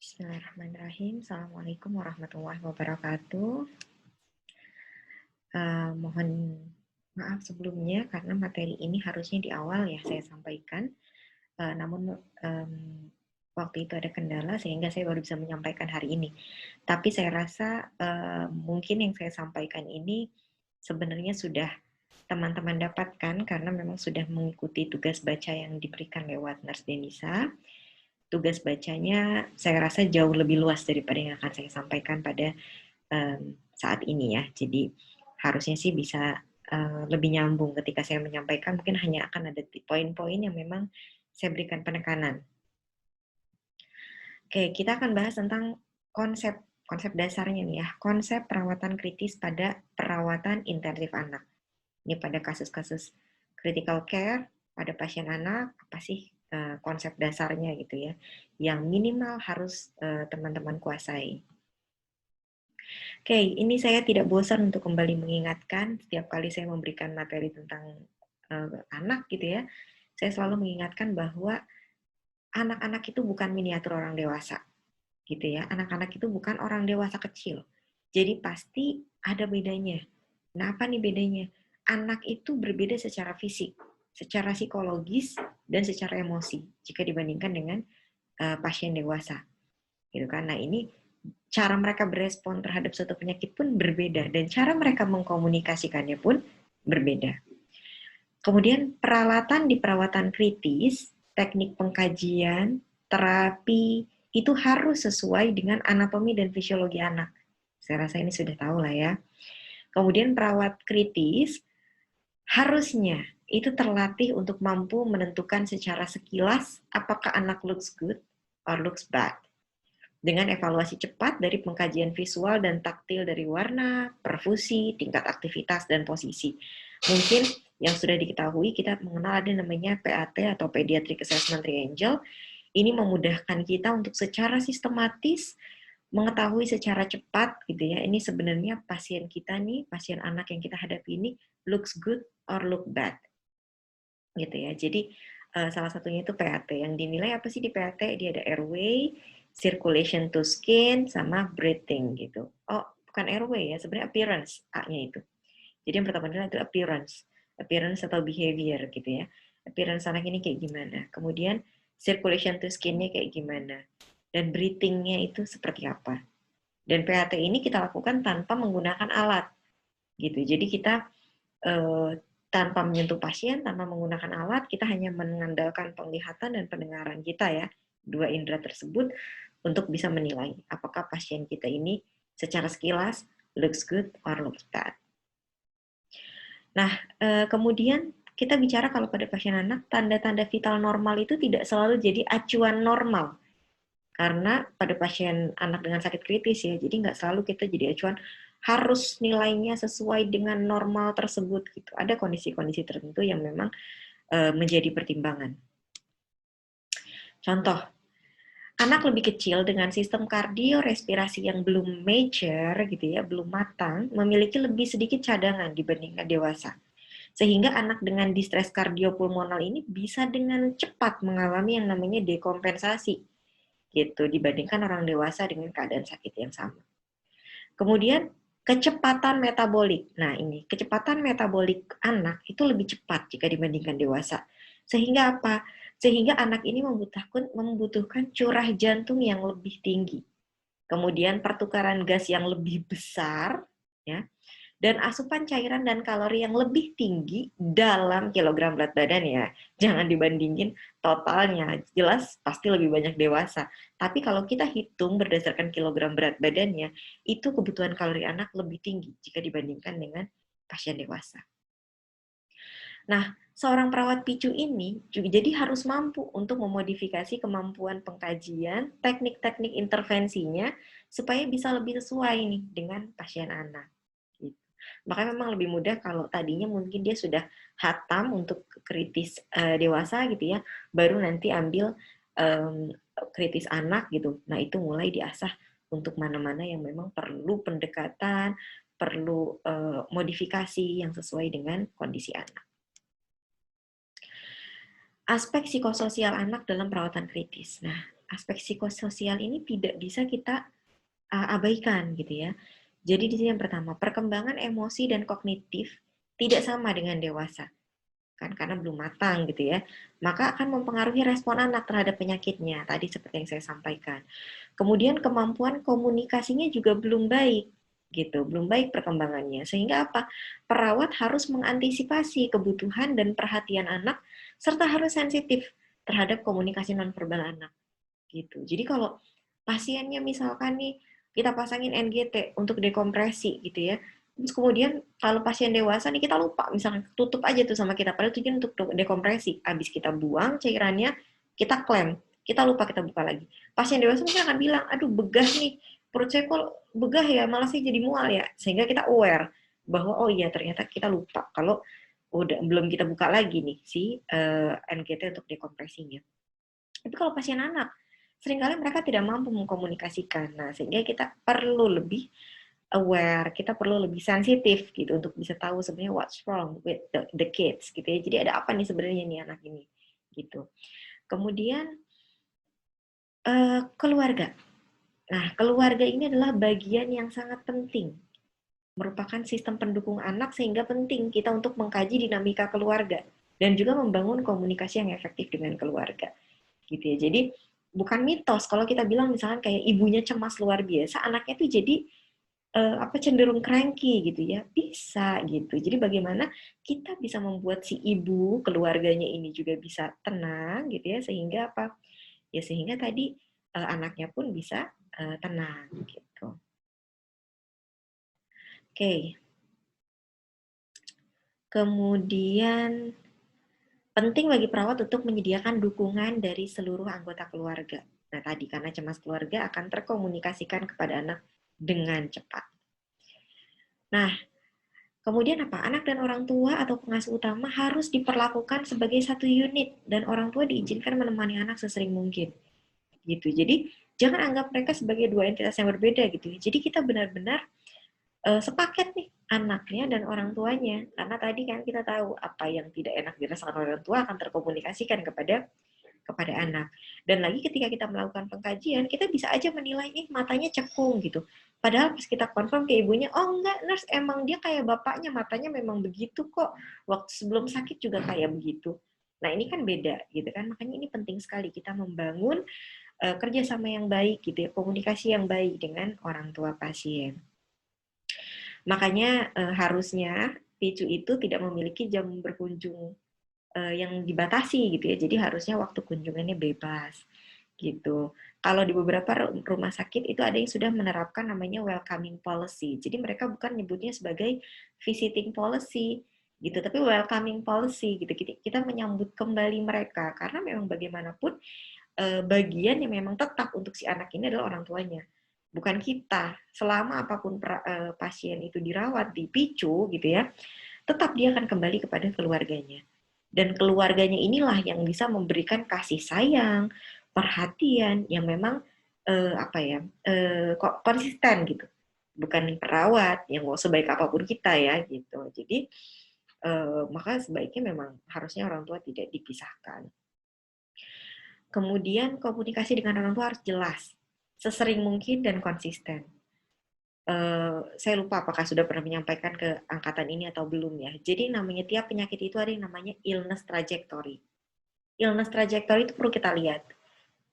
Bismillahirrahmanirrahim. Assalamualaikum warahmatullahi wabarakatuh. Mohon maaf sebelumnya karena materi ini harusnya di awal ya saya sampaikan. Namun waktu itu ada kendala sehingga saya baru bisa menyampaikan hari ini. Tapi saya rasa mungkin yang saya sampaikan ini sebenarnya sudah teman-teman dapatkan karena memang sudah mengikuti tugas baca yang diberikan lewat Nurse Denisa. Tugas bacanya saya rasa jauh lebih luas daripada yang akan saya sampaikan pada saat ini ya. Jadi harusnya sih bisa lebih nyambung ketika saya menyampaikan. Mungkin hanya akan ada poin-poin yang memang saya berikan penekanan. Oke, kita akan bahas tentang konsep dasarnya nih ya. Konsep perawatan kritis pada perawatan intensif anak. Ini pada kasus-kasus critical care pada pasien anak, apa sih konsep dasarnya gitu ya, yang minimal harus teman-teman kuasai. Oke, ini saya tidak bosan untuk kembali mengingatkan setiap kali saya memberikan materi tentang anak gitu ya, saya selalu mengingatkan bahwa anak-anak itu bukan miniatur orang dewasa, gitu ya. Anak-anak itu bukan orang dewasa kecil. Jadi pasti ada bedanya. Nah, apa nih bedanya? Anak itu berbeda secara fisik, secara psikologis, dan secara emosi jika dibandingkan dengan pasien dewasa. Gitu kan? Nah, ini cara mereka berespon terhadap suatu penyakit pun berbeda dan cara mereka mengkomunikasikannya pun berbeda. Kemudian peralatan di perawatan kritis, teknik pengkajian, terapi itu harus sesuai dengan anatomi dan fisiologi anak. Saya rasa ini sudah tahu lah ya. Kemudian perawat kritis harusnya itu terlatih untuk mampu menentukan secara sekilas apakah anak looks good or looks bad. Dengan evaluasi cepat dari pengkajian visual dan taktil dari warna, perfusi, tingkat aktivitas, dan posisi. Mungkin yang sudah diketahui, kita mengenal ada namanya PAT atau Pediatric Assessment Triangle. Ini memudahkan kita untuk secara sistematis mengetahui secara cepat gitu ya, ini sebenarnya pasien kita nih, pasien anak yang kita hadapi ini looks good or look bad. Gitu ya. Jadi salah satunya itu PAT. Yang dinilai apa sih di PAT? Dia ada airway, circulation to skin, sama breathing gitu. Oh, bukan airway ya, sebenarnya appearance A-nya itu. Jadi yang pertama itu appearance. Appearance atau behavior gitu ya. Appearance anak ini kayak gimana. Kemudian circulation to skin-nya kayak gimana. Dan breathing-nya itu seperti apa. Dan PAT ini kita lakukan tanpa menggunakan alat. Gitu. Jadi kita tanpa menyentuh pasien, tanpa menggunakan alat, kita hanya mengandalkan penglihatan dan pendengaran kita ya, dua indera tersebut untuk bisa menilai apakah pasien kita ini secara sekilas looks good or looks bad. Nah, kemudian kita bicara kalau pada pasien anak, tanda-tanda vital normal itu tidak selalu jadi acuan normal. Karena pada pasien anak dengan sakit kritis ya, jadi nggak selalu kita jadi acuan harus nilainya sesuai dengan normal tersebut gitu. Ada kondisi-kondisi tertentu yang memang menjadi pertimbangan. Contoh, anak lebih kecil dengan sistem kardiorespirasi yang belum mature gitu ya, belum matang, memiliki lebih sedikit cadangan dibandingkan dewasa. Sehingga anak dengan distres kardiopulmonal ini bisa dengan cepat mengalami yang namanya dekompensasi gitu dibandingkan orang dewasa dengan keadaan sakit yang sama. Kemudian kecepatan metabolik. Nah, ini kecepatan metabolik anak itu lebih cepat jika dibandingkan dewasa. Sehingga apa? Sehingga anak ini membutuhkan curah jantung yang lebih tinggi. Kemudian pertukaran gas yang lebih besar, ya, dan asupan cairan dan kalori yang lebih tinggi dalam kilogram berat badan ya. Jangan dibandingin totalnya, jelas pasti lebih banyak dewasa. Tapi kalau kita hitung berdasarkan kilogram berat badannya, itu kebutuhan kalori anak lebih tinggi jika dibandingkan dengan pasien dewasa. Nah, seorang perawat PICU ini juga jadi harus mampu untuk memodifikasi kemampuan pengkajian, teknik-teknik intervensinya, supaya bisa lebih sesuai nih dengan pasien anak. Makanya memang lebih mudah kalau tadinya mungkin dia sudah hatam untuk kritis dewasa gitu ya, baru nanti ambil kritis anak gitu. Nah itu mulai diasah untuk mana-mana yang memang perlu pendekatan, perlu modifikasi yang sesuai dengan kondisi anak. Aspek psikososial anak dalam perawatan kritis. Nah, aspek psikososial ini tidak bisa kita abaikan gitu ya. Jadi di sini yang pertama, perkembangan emosi dan kognitif tidak sama dengan dewasa. Kan karena belum matang gitu ya. Maka akan mempengaruhi respon anak terhadap penyakitnya, tadi seperti yang saya sampaikan. Kemudian kemampuan komunikasinya juga belum baik gitu, belum baik perkembangannya. Sehingga apa? Perawat harus mengantisipasi kebutuhan dan perhatian anak serta harus sensitif terhadap komunikasi nonverbal anak gitu. Jadi kalau pasiennya misalkan nih kita pasangin NGT untuk dekompresi gitu ya. Terus kemudian kalau pasien dewasa nih kita lupa misalkan tutup aja tuh sama kita padahal tujuan untuk dekompresi. Habis kita buang cairannya, kita klem, kita lupa kita buka lagi. Pasien dewasa mungkin akan bilang, "Aduh begah nih, perut saya kok begah ya, malah sih jadi mual ya." Sehingga kita aware bahwa oh iya ternyata kita lupa kalau udah belum kita buka lagi nih si NGT untuk dekompresinya. Tapi kalau pasien anak, seringkali mereka tidak mampu mengkomunikasikan. Nah, sehingga kita perlu lebih aware, kita perlu lebih sensitif gitu untuk bisa tahu sebenarnya what's wrong with the kids gitu ya. Jadi ada apa nih sebenarnya nih anak ini gitu. Kemudian keluarga. Nah, keluarga ini adalah bagian yang sangat penting. Merupakan sistem pendukung anak sehingga penting kita untuk mengkaji dinamika keluarga dan juga membangun komunikasi yang efektif dengan keluarga. Gitu ya. Jadi bukan mitos kalau kita bilang misalkan kayak ibunya cemas luar biasa, anaknya tuh jadi cenderung cranky gitu ya, bisa gitu. Jadi bagaimana kita bisa membuat si ibu keluarganya ini juga bisa tenang gitu ya, sehingga apa? Ya sehingga tadi anaknya pun bisa tenang gitu. Oke. Kemudian penting bagi perawat untuk menyediakan dukungan dari seluruh anggota keluarga. Nah, tadi karena cemas keluarga akan terkomunikasikan kepada anak dengan cepat. Nah, kemudian apa? Anak dan orang tua atau pengasuh utama harus diperlakukan sebagai satu unit dan orang tua diizinkan menemani anak sesering mungkin. Gitu. Jadi, jangan anggap mereka sebagai dua entitas yang berbeda gitu. Jadi kita benar-benar sepaket nih anaknya dan orang tuanya. Karena tadi kan kita tahu apa yang tidak enak dirasakan orang tua akan terkomunikasikan kepada anak. Dan lagi ketika kita melakukan pengkajian, kita bisa aja menilai, matanya cekung gitu. Padahal pas kita konfirm ke ibunya, oh enggak nurse, emang dia kayak bapaknya, matanya memang begitu kok. Waktu sebelum sakit juga kayak begitu. Nah ini kan beda gitu kan, makanya ini penting sekali kita membangun kerjasama yang baik gitu ya, komunikasi yang baik dengan orang tua pasien. Makanya harusnya PICU itu tidak memiliki jam berkunjung yang dibatasi gitu ya. Jadi harusnya waktu kunjungannya bebas gitu. Kalau di beberapa rumah sakit itu ada yang sudah menerapkan namanya welcoming policy. Jadi mereka bukan nyebutnya sebagai visiting policy gitu, tapi welcoming policy gitu. Kita menyambut kembali mereka karena memang bagaimanapun bagian yang memang tetap untuk si anak ini adalah orang tuanya. Bukan kita. Selama apapun pasien itu dirawat di PICU gitu ya, tetap dia akan kembali kepada keluarganya. Dan keluarganya inilah yang bisa memberikan kasih sayang, perhatian yang memang konsisten gitu. Bukan perawat yang mau sebaik apapun kita ya gitu. Jadi maka sebaiknya memang harusnya orang tua tidak dipisahkan. Kemudian komunikasi dengan orang tua harus jelas, sesering mungkin dan konsisten. Saya lupa apakah sudah pernah menyampaikan ke angkatan ini atau belum ya. Jadi namanya tiap penyakit itu ada yang namanya illness trajectory. Illness trajectory itu perlu kita lihat.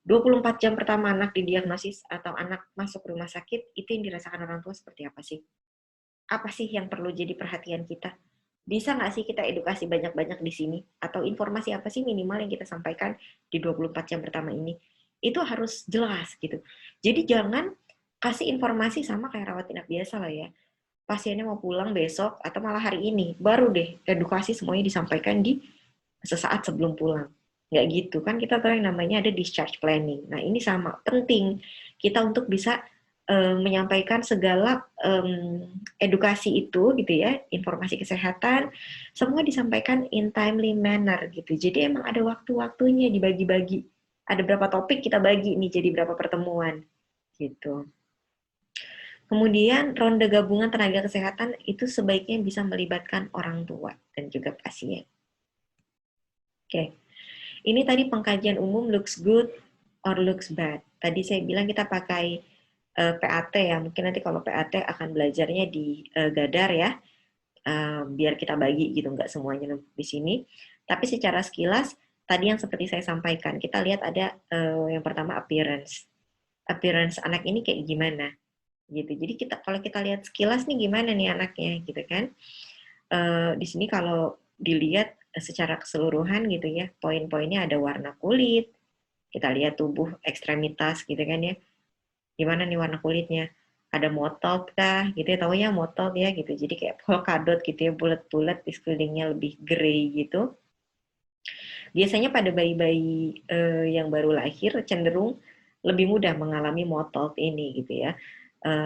24 jam pertama anak didiagnosis atau anak masuk rumah sakit, itu yang dirasakan orang tua seperti apa sih? Apa sih yang perlu jadi perhatian kita? Bisa nggak sih kita edukasi banyak-banyak di sini? Atau informasi apa sih minimal yang kita sampaikan di 24 jam pertama ini? Itu harus jelas gitu. Jadi jangan kasih informasi sama kayak rawat inap biasa lah ya. Pasiennya mau pulang besok atau malah hari ini, baru deh edukasi semuanya disampaikan di sesaat sebelum pulang. Nggak gitu, kan kita tahu yang namanya ada discharge planning. Nah ini sama, penting kita untuk bisa menyampaikan segala edukasi itu gitu ya, informasi kesehatan, semua disampaikan in timely manner gitu. Jadi emang ada waktu-waktunya dibagi-bagi. Ada berapa topik kita bagi nih jadi berapa pertemuan gitu. Kemudian ronde gabungan tenaga kesehatan itu sebaiknya bisa melibatkan orang tua dan juga pasien. Oke. Ini tadi pengkajian umum looks good, or looks bad. Tadi saya bilang kita pakai PAT ya, mungkin nanti kalau PAT akan belajarnya di Gadar ya, biar kita bagi gitu, nggak semuanya di sini. Tapi secara sekilas, tadi yang seperti saya sampaikan, kita lihat ada yang pertama appearance. Appearance anak ini kayak gimana gitu. Jadi kita kalau kita lihat sekilas nih gimana nih anaknya gitu kan. Di sini kalau dilihat secara keseluruhan gitu ya, poin-poinnya ada warna kulit, kita lihat tubuh ekstremitas gitu kan ya, gimana nih warna kulitnya, ada mottled kah gitu ya, taunya mottled ya gitu, jadi kayak polkadot gitu ya, bulat-bulat di sekelilingnya lebih grey gitu. Biasanya pada bayi-bayi yang baru lahir cenderung lebih mudah mengalami mottled ini gitu ya.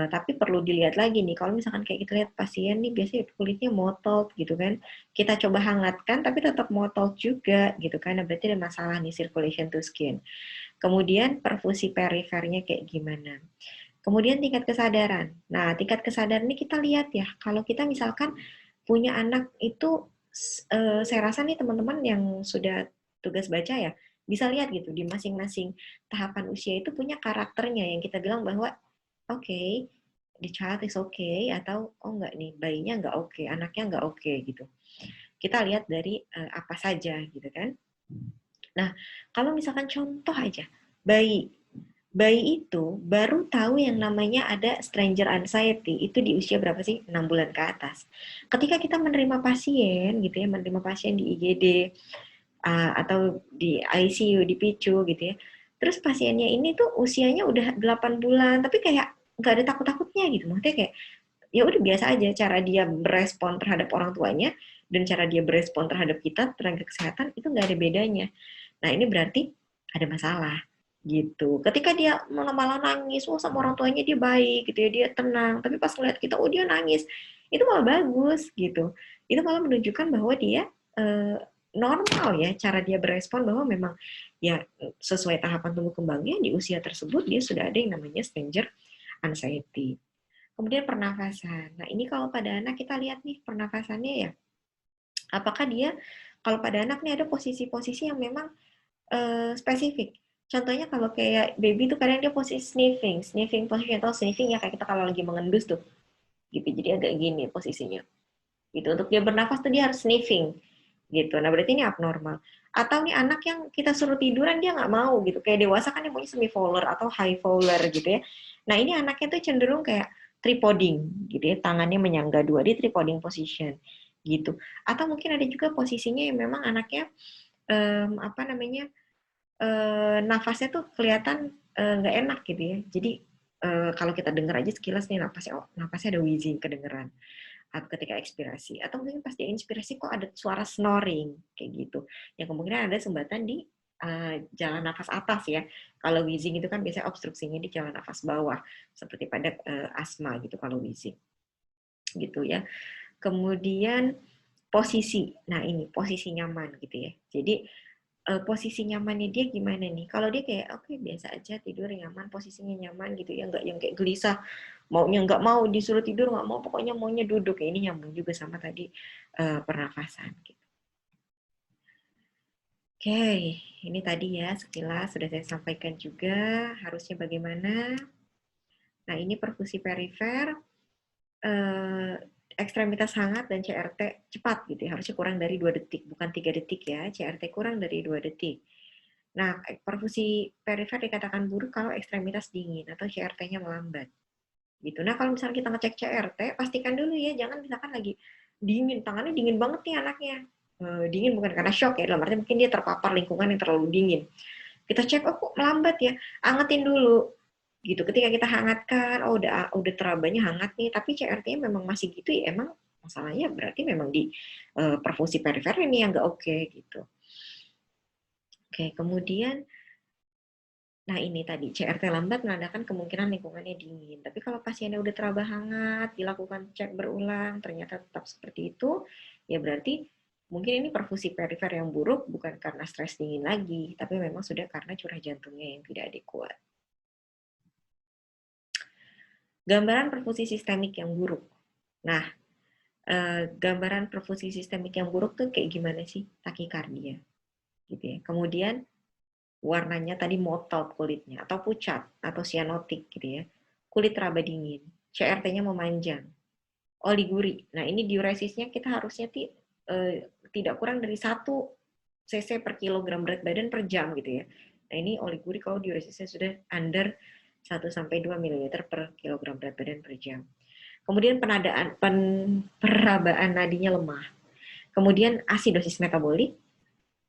Tapi perlu dilihat lagi nih, kalau misalkan kayak kita lihat pasien nih biasanya kulitnya mottled gitu kan, kita coba hangatkan tapi tetap mottled juga gitu kan, nah, berarti ada masalah nih circulation to skin. Kemudian perfusi perifernya kayak gimana. Kemudian tingkat kesadaran. Nah, tingkat kesadaran ini kita lihat ya, kalau kita misalkan punya anak itu, saya rasa nih teman-teman yang sudah tugas baca ya, bisa lihat gitu di masing-masing tahapan usia itu punya karakternya yang kita bilang bahwa oke, okay, the child is okay, atau oh enggak nih, bayinya enggak oke, anaknya enggak oke gitu. Kita lihat dari apa saja gitu kan. Nah, kalau misalkan contoh aja, bayi bayi itu baru tahu yang namanya ada stranger anxiety itu di usia berapa sih? 6 bulan ke atas. Ketika kita menerima pasien gitu ya, menerima pasien di IGD atau di ICU, di PICU gitu ya. Terus pasiennya ini tuh usianya udah 8 bulan, tapi kayak nggak ada takut-takutnya gitu. Maksudnya kayak ya udah biasa aja cara dia berespon terhadap orang tuanya dan cara dia berespon terhadap kita tenaga kesehatan itu nggak ada bedanya. Nah ini berarti ada masalah gitu. Ketika dia malah nangis, oh sama orang tuanya dia baik gitu ya, dia tenang. Tapi pas ngeliat kita, oh dia nangis, itu malah bagus gitu. Itu malah menunjukkan bahwa dia eh, normal ya cara dia berespon, bahwa memang ya sesuai tahapan tumbuh kembangnya di usia tersebut dia sudah ada yang namanya stranger anxiety. Kemudian pernafasan. Nah ini kalau pada anak kita lihat nih pernafasannya ya, apakah dia kalau pada anak nih ada posisi-posisi yang memang spesifik. Contohnya kalau kayak baby tuh kadang dia posisi sniffing, sniffing position atau sniffing ya kayak kita kalau lagi mengendus tuh, gitu. Jadi agak gini posisinya. Gitu. Untuk dia bernafas tuh dia harus sniffing, gitu. Nah berarti ini abnormal. Atau nih anak yang kita suruh tiduran dia nggak mau gitu. Kayak dewasa kan yang punya semi fowler atau high fowler gitu ya. Nah ini anaknya tuh cenderung kayak tripoding gitu ya, tangannya menyangga dua di tripoding position gitu. Atau mungkin ada juga posisinya yang memang anaknya apa namanya nafasnya tuh kelihatan nggak enak gitu ya. Jadi kalau kita dengar aja sekilas nih napasnya, oh, napasnya ada wheezing kedengeran atau ketika ekspirasi, atau mungkin pas dia inspirasi kok ada suara snoring kayak gitu. Yang kemungkinan ada sumbatan di jalan nafas atas ya. Kalau wheezing itu kan biasanya obstruksinya di jalan nafas bawah, seperti pada asma gitu kalau wheezing gitu ya. Kemudian posisi, nah ini posisi nyaman gitu ya. Jadi posisi nyamannya dia gimana nih? Kalau dia kayak oke biasa aja tidur nyaman, posisinya nyaman gitu ya, nggak yang kayak gelisah, maunya nggak mau disuruh tidur nggak mau, pokoknya maunya duduk. Ya, ini nyambung juga sama tadi pernafasan. Gitu. Oke, ini tadi ya sekilas sudah saya sampaikan juga harusnya bagaimana. Nah ini perfusi perifer, eh, ekstremitas hangat dan CRT cepat gitu ya, harusnya kurang dari 2 detik, bukan 3 detik ya, CRT kurang dari 2 detik. Nah, perfusi perifer dikatakan buruk kalau ekstremitas dingin atau CRT-nya melambat. Gitu. Nah, kalau misalnya kita ngecek CRT, pastikan dulu ya, jangan misalkan lagi dingin, tangannya dingin banget nih anaknya. Dingin bukan karena shock ya, dalam arti mungkin dia terpapar lingkungan yang terlalu dingin. Kita cek, oh kok melambat ya, angetin dulu. Gitu. Ketika kita hangatkan, oh udah terabanya hangat nih, tapi CRT-nya memang masih gitu ya, emang masalahnya berarti memang di perfusi perifer ini yang nggak oke gitu. Oke, kemudian nah ini tadi, CRT lambat menandakan kemungkinan lingkungannya dingin. Tapi kalau pasiennya udah teraba hangat, dilakukan cek berulang, ternyata tetap seperti itu, ya berarti mungkin ini perfusi perifer yang buruk bukan karena stres dingin lagi, tapi memang sudah karena curah jantungnya yang tidak adekuat. Gambaran perfusi sistemik yang buruk. Nah, gambaran perfusi sistemik yang buruk tuh kayak gimana sih? Takikardia. Gitu ya. Kemudian warnanya tadi mottled kulitnya, atau pucat, atau cyanotic gitu ya. Kulit raba dingin, CRT-nya memanjang, oliguri. Nah, ini diuresisnya kita harusnya tidak kurang dari 1 cc per kilogram berat badan per jam gitu ya. Nah, ini oliguri kalau diuresisnya sudah under 1-2 ml per kilogram berat badan per jam. Kemudian perabaan nadinya lemah. Kemudian asidosis metabolik,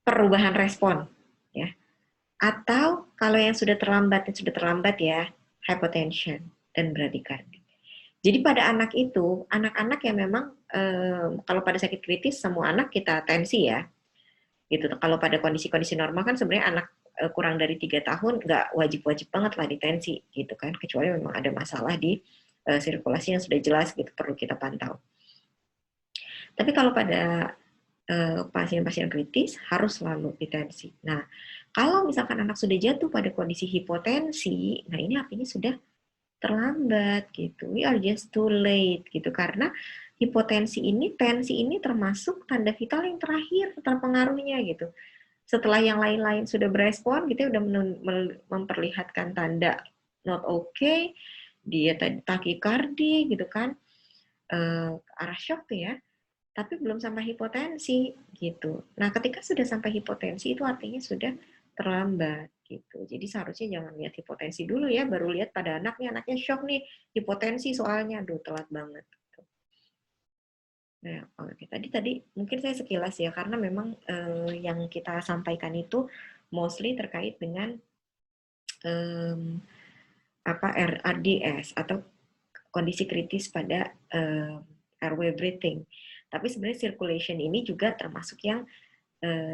perubahan respon ya. Atau kalau yang sudah terlambat ya, hypotension dan bradikardi. Jadi pada anak itu, anak-anak yang memang kalau pada sakit kritis semua anak kita tensi ya. Gitu. Kalau pada kondisi-kondisi normal kan sebenarnya anak kurang dari 3 tahun nggak wajib-wajib banget lah ditensi gitu kan, kecuali memang ada masalah di sirkulasi yang sudah jelas gitu perlu kita pantau. Tapi kalau pada pasien-pasien kritis harus selalu ditensi. Nah, kalau misalkan anak sudah jatuh pada kondisi hipotensi, nah ini artinya sudah terlambat gitu. We are just too late gitu, karena tensi ini termasuk tanda vital yang terakhir terpengaruhnya gitu. Setelah yang lain-lain sudah berespon, kita udah memperlihatkan tanda not okay, dia tadi takikardi gitu kan, arah shock tuh ya, tapi belum sampai hipotensi gitu. Nah, ketika sudah sampai hipotensi itu artinya sudah terlambat gitu. Jadi seharusnya jangan lihat hipotensi dulu ya, baru lihat pada anaknya shock nih, hipotensi soalnya, aduh telat banget. Gitu. Nah, oke. Tadi mungkin saya sekilas ya, karena memang yang kita sampaikan itu mostly terkait dengan RDS atau kondisi kritis pada airway breathing. Tapi sebenarnya circulation ini juga termasuk yang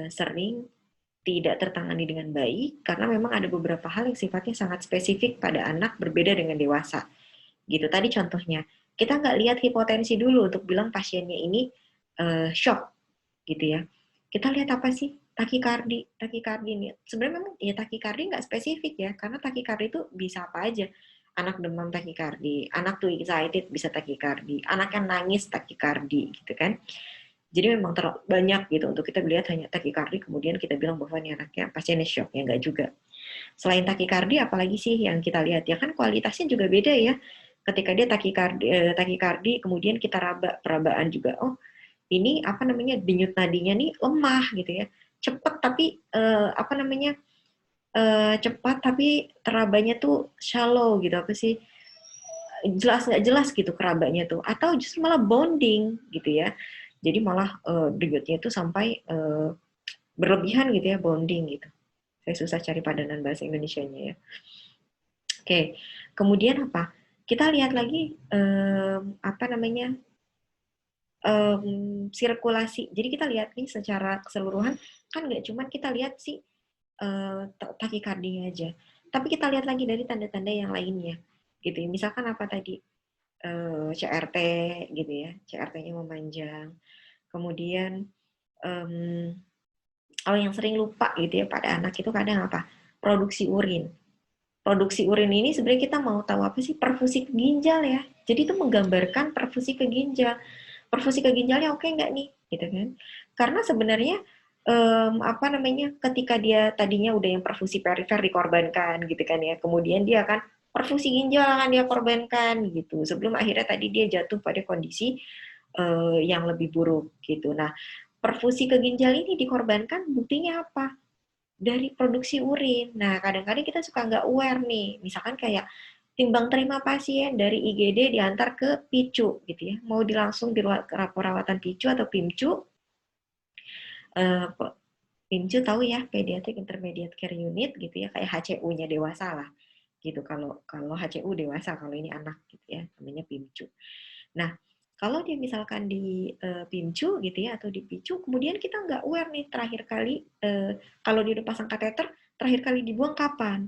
sering tidak tertangani dengan baik karena memang ada beberapa hal yang sifatnya sangat spesifik pada anak berbeda dengan dewasa. Gitu tadi contohnya. Kita nggak lihat hipotensi dulu untuk bilang pasiennya ini shock gitu ya. Kita lihat apa sih? Takikardi ini. Sebenarnya memang ya takikardi nggak spesifik ya, karena takikardi itu bisa apa aja. Anak demam takikardi, anak too excited bisa takikardi, anak yang nangis takikardi gitu kan. Jadi memang terlalu banyak gitu untuk kita lihat hanya takikardi kemudian kita bilang bahwa ini anaknya pasiennya shock, ya nggak juga. Selain takikardi apalagi sih yang kita lihat ya, kan kualitasnya juga beda ya. Ketika dia takikardi kemudian kita perabaan juga, oh ini denyut nadinya nih lemah gitu ya, cepat tapi cepat tapi terabanya tuh shallow gitu, apa sih, jelas nggak jelas gitu kerabanya tuh, atau justru malah bonding gitu ya, jadi malah denyutnya itu sampai berlebihan gitu ya, bonding gitu. Saya susah cari padanan bahasa Indonesianya ya. Oke, kemudian apa? Kita lihat lagi sirkulasi. Jadi kita lihat nih secara keseluruhan, kan nggak cuma kita lihat sih takikardinya aja, tapi kita lihat lagi dari tanda-tanda yang lainnya, gitu. Misalkan apa tadi, CRT gitu ya, CRT-nya memanjang. Kemudian kalau yang sering lupa gitu ya pada anak itu kadang apa? Produksi urin. Produksi urin ini sebenarnya kita mau tahu apa sih? Perfusi ke ginjal ya. Jadi itu menggambarkan perfusi ke ginjal. Perfusi ke ginjalnya oke nggak nih? Gitu kan? Karena sebenarnya ketika dia tadinya udah yang perfusi perifer dikorbankan gitu kan ya. Kemudian dia akan perfusi ginjal akan dia korbankan gitu. Sebelum akhirnya tadi dia jatuh pada kondisi yang lebih buruk gitu. Nah, perfusi ke ginjal ini dikorbankan buktinya apa? Dari produksi urin. Nah, kadang-kadang kita suka nggak aware nih. Misalkan kayak timbang terima pasien dari IGD diantar ke PICU gitu ya. Mau langsung di perawatan PICU atau PIMCU. PIMCU tahu ya, Pediatric Intermediate Care Unit gitu ya, kayak HCU-nya dewasa lah. Gitu kalau HCU dewasa, kalau ini anak gitu ya, namanya PIMCU. Nah, kalau dia misalkan di PIMCU gitu ya atau di PICU, kemudian kita nggak aware nih terakhir kali kalau dia udah pasang kateter, terakhir kali dibuang kapan,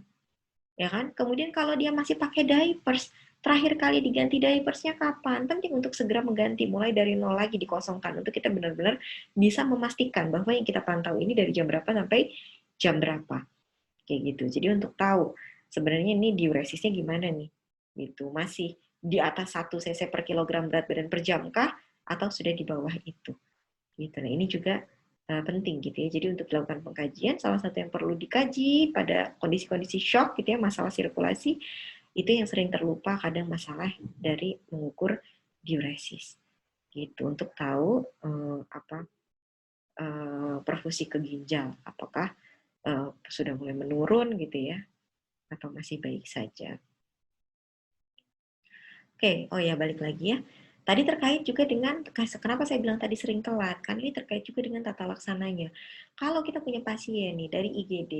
ya kan? Kemudian kalau dia masih pakai diapers, terakhir kali diganti diapersnya kapan? Penting untuk segera mengganti, mulai dari nol lagi dikosongkan untuk kita benar-benar bisa memastikan bahwa yang kita pantau ini dari jam berapa sampai jam berapa, kayak gitu. Jadi untuk tahu sebenarnya ini diuresisnya gimana nih, gitu. Masih di atas 1 cc per kilogram berat badan per jam kah? Atau sudah di bawah itu? Gitu. Nah, ini juga penting gitu ya. Jadi untuk dilakukan pengkajian, salah satu yang perlu dikaji pada kondisi-kondisi shock gitu ya, masalah sirkulasi, itu yang sering terlupa kadang masalah dari mengukur diuresis gitu, untuk tahu perfusi ke ginjal, apakah sudah mulai menurun gitu ya, atau masih baik saja. Oke, oh ya balik lagi ya. Tadi terkait juga dengan, kenapa saya bilang tadi sering telat, kan ini terkait juga dengan tata laksananya. Kalau kita punya pasien nih dari IGD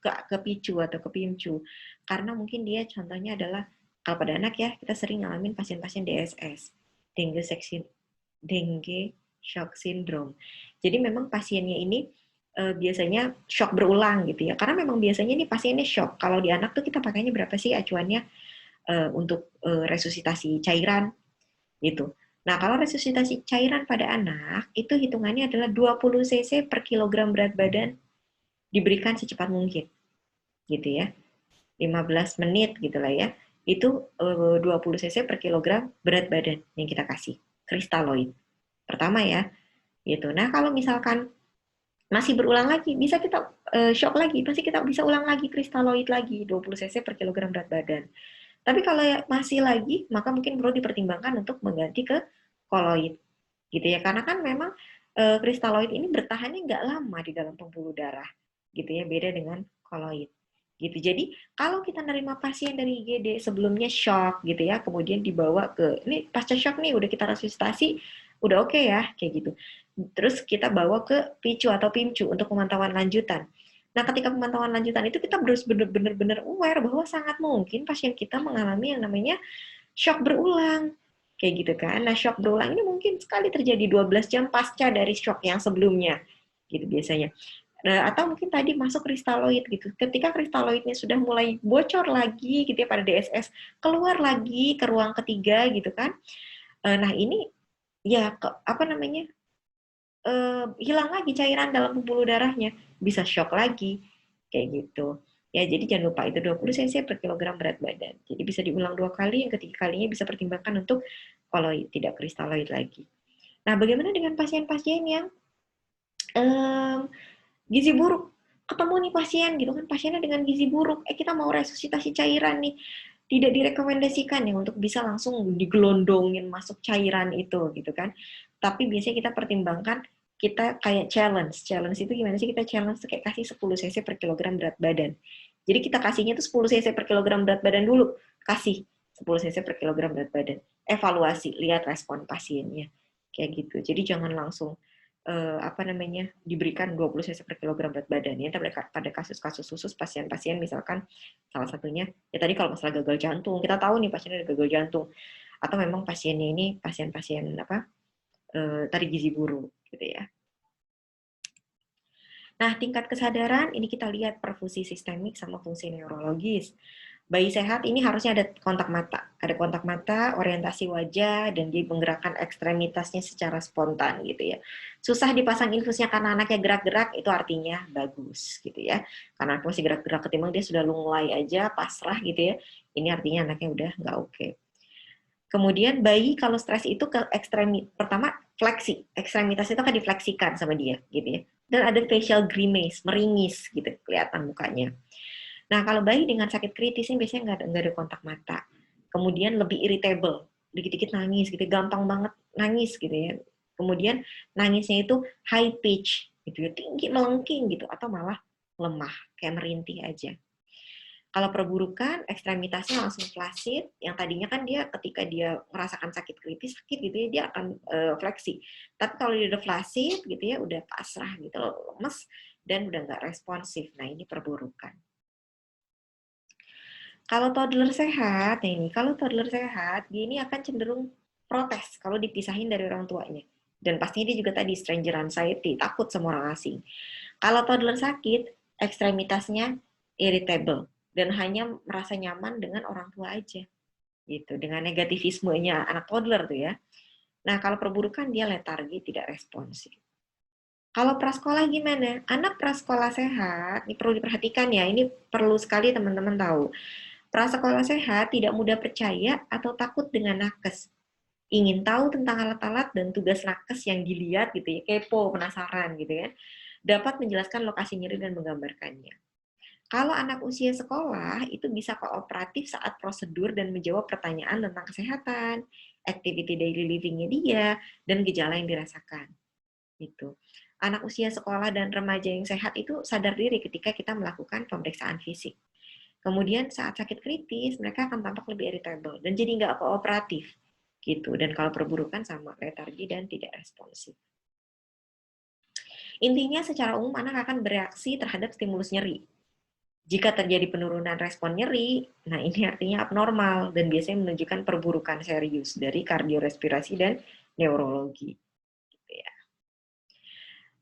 ke PICU atau ke PIMCU, karena mungkin dia contohnya adalah, kalau pada anak ya, kita sering ngalamin pasien-pasien DSS, dengue shock syndrome. Jadi memang pasiennya ini biasanya shock berulang gitu ya, karena memang biasanya ini pasiennya shock. Kalau di anak tuh kita pakainya berapa sih acuannya untuk resusitasi cairan gitu. Nah, kalau resusitasi cairan pada anak, itu hitungannya adalah 20 cc per kilogram berat badan diberikan secepat mungkin, gitu ya. 15 menit gitu lah ya. Itu 20 cc per kilogram berat badan yang kita kasih, kristaloid. Pertama ya, gitu. Nah, kalau misalkan masih berulang lagi, bisa kita shock lagi, pasti kita bisa ulang lagi kristaloid lagi, 20 cc per kilogram berat badan. Tapi kalau masih lagi, maka mungkin perlu dipertimbangkan untuk mengganti ke koloid, gitu ya. Karena kan memang kristaloid ini bertahannya nggak lama di dalam pembuluh darah, gitu ya. Beda dengan koloid, gitu. Jadi kalau kita nerima pasien dari IGD sebelumnya shock, gitu ya, kemudian dibawa ke, ini pasca shock nih, udah kita resusitasi, udah oke ya, kayak gitu. Terus kita bawa ke PICU atau PIMCU untuk pemantauan lanjutan. Nah, ketika pemantauan lanjutan itu kita harus benar-benar aware bahwa sangat mungkin pasien kita mengalami yang namanya shock berulang. Kayak gitu kan. Nah, shock berulang ini mungkin sekali terjadi 12 jam pasca dari shock yang sebelumnya. Gitu biasanya. Atau mungkin tadi masuk kristaloid gitu. Ketika kristaloidnya sudah mulai bocor lagi gitu ya pada DSS, keluar lagi ke ruang ketiga gitu kan. Nah, ini ya apa namanya? Hilang lagi cairan dalam pembuluh darahnya, bisa shock lagi, kayak gitu. Ya, jadi jangan lupa itu 20 cc per kilogram berat badan. Jadi bisa diulang 2 kali, yang ketiga kalinya bisa pertimbangkan untuk koloid, tidak kristaloid lagi. Nah, bagaimana dengan pasien-pasien yang gizi buruk? Ketemu nih pasien gitu kan, pasiennya dengan gizi buruk, kita mau resusitasi cairan nih, tidak direkomendasikan ya untuk bisa langsung digelondongin masuk cairan itu gitu kan. Tapi biasanya kita pertimbangkan, kita kayak challenge itu gimana sih, kita challenge kayak kasih 10 cc per kilogram berat badan. Jadi kita kasihnya tuh 10 cc per kilogram berat badan dulu, kasih 10 cc per kilogram berat badan, evaluasi, lihat respon pasiennya, kayak gitu. Jadi jangan langsung diberikan 20 cc per kilogram berat badan ya. Pada kasus-kasus khusus pasien-pasien misalkan salah satunya ya tadi kalau masalah gagal jantung, kita tahu nih pasiennya ada gagal jantung, atau memang pasiennya ini pasien-pasien tadi gizi buruk gitu ya. Nah, tingkat kesadaran ini kita lihat perfusi sistemik sama fungsi neurologis. Bayi sehat ini harusnya ada kontak mata, orientasi wajah, dan dia menggerakkan ekstremitasnya secara spontan gitu ya. Susah dipasang infusnya karena anaknya gerak-gerak, itu artinya bagus gitu ya. Karena masih gerak-gerak ketimbang dia sudah lunglai aja, pasrah gitu ya. Ini artinya anaknya udah nggak oke. Kemudian bayi kalau stres itu ke pertama fleksi, ekstremitas itu akan difleksikan sama dia gitu ya. Dan ada facial grimace, meringis gitu kelihatan mukanya. Nah, kalau bayi dengan sakit kritis ini biasanya nggak ada kontak mata. Kemudian lebih irritable, dikit-dikit nangis gitu, gampang banget nangis gitu ya. Kemudian nangisnya itu high pitch gitu ya, tinggi melengking gitu, atau malah lemah, kayak merintih aja. Kalau perburukan, ekstremitasnya langsung flaccid, yang tadinya kan dia ketika dia merasakan sakit kritis, sakit gitu ya, dia akan fleksi. Tapi kalau dia udah flaccid gitu ya, udah pasrah gitu, lemes, dan udah nggak responsif. Nah, ini perburukan. Kalau toddler sehat, dia ini akan cenderung protes kalau dipisahin dari orang tuanya. Dan pastinya dia juga tadi stranger anxiety, takut sama orang asing. Kalau toddler sakit, ekstremitasnya irritable dan hanya merasa nyaman dengan orang tua aja. Gitu, dengan negativismenya anak toddler tuh ya. Nah, kalau perburukan dia letargi, tidak responsif. Kalau prasekolah gimana? Anak prasekolah sehat, ini perlu diperhatikan ya, ini perlu sekali teman-teman tahu. Prasekolah sehat tidak mudah percaya atau takut dengan nakes. ingin tahu tentang alat-alat dan tugas nakes yang dilihat gitu ya, kepo, penasaran gitu ya, dapat menjelaskan lokasi nyeri dan menggambarkannya. Kalau anak usia sekolah itu bisa kooperatif saat prosedur dan menjawab pertanyaan tentang kesehatan, activity daily living-nya dia, dan gejala yang dirasakan. Gitu. Anak usia sekolah dan remaja yang sehat itu sadar diri ketika kita melakukan pemeriksaan fisik. Kemudian saat sakit kritis, mereka akan tampak lebih irritable dan jadi nggak kooperatif. Gitu. Dan kalau perburukan sama letargi dan tidak responsif. Intinya secara umum anak akan bereaksi terhadap stimulus nyeri. Jika terjadi penurunan respon nyeri, nah ini artinya abnormal dan biasanya menunjukkan perburukan serius dari kardiorespirasi dan neurologi. Gitu ya.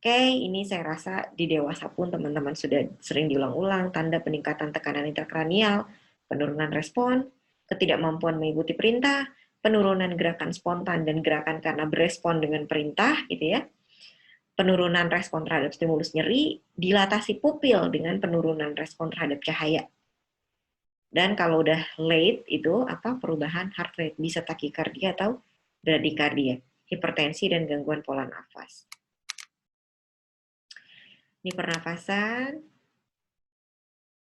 Oke, ini saya rasa di dewasa pun teman-teman sudah sering diulang-ulang tanda peningkatan tekanan intrakranial, penurunan respon, ketidakmampuan mengikuti perintah, penurunan gerakan spontan dan gerakan karena berespon dengan perintah, gitu ya. Penurunan respon terhadap stimulus nyeri, dilatasi pupil dengan penurunan respon terhadap cahaya. Dan kalau udah late itu apa perubahan heart rate, bisa takikardia atau bradikardia, hipertensi dan gangguan pola nafas. Ini pernafasan.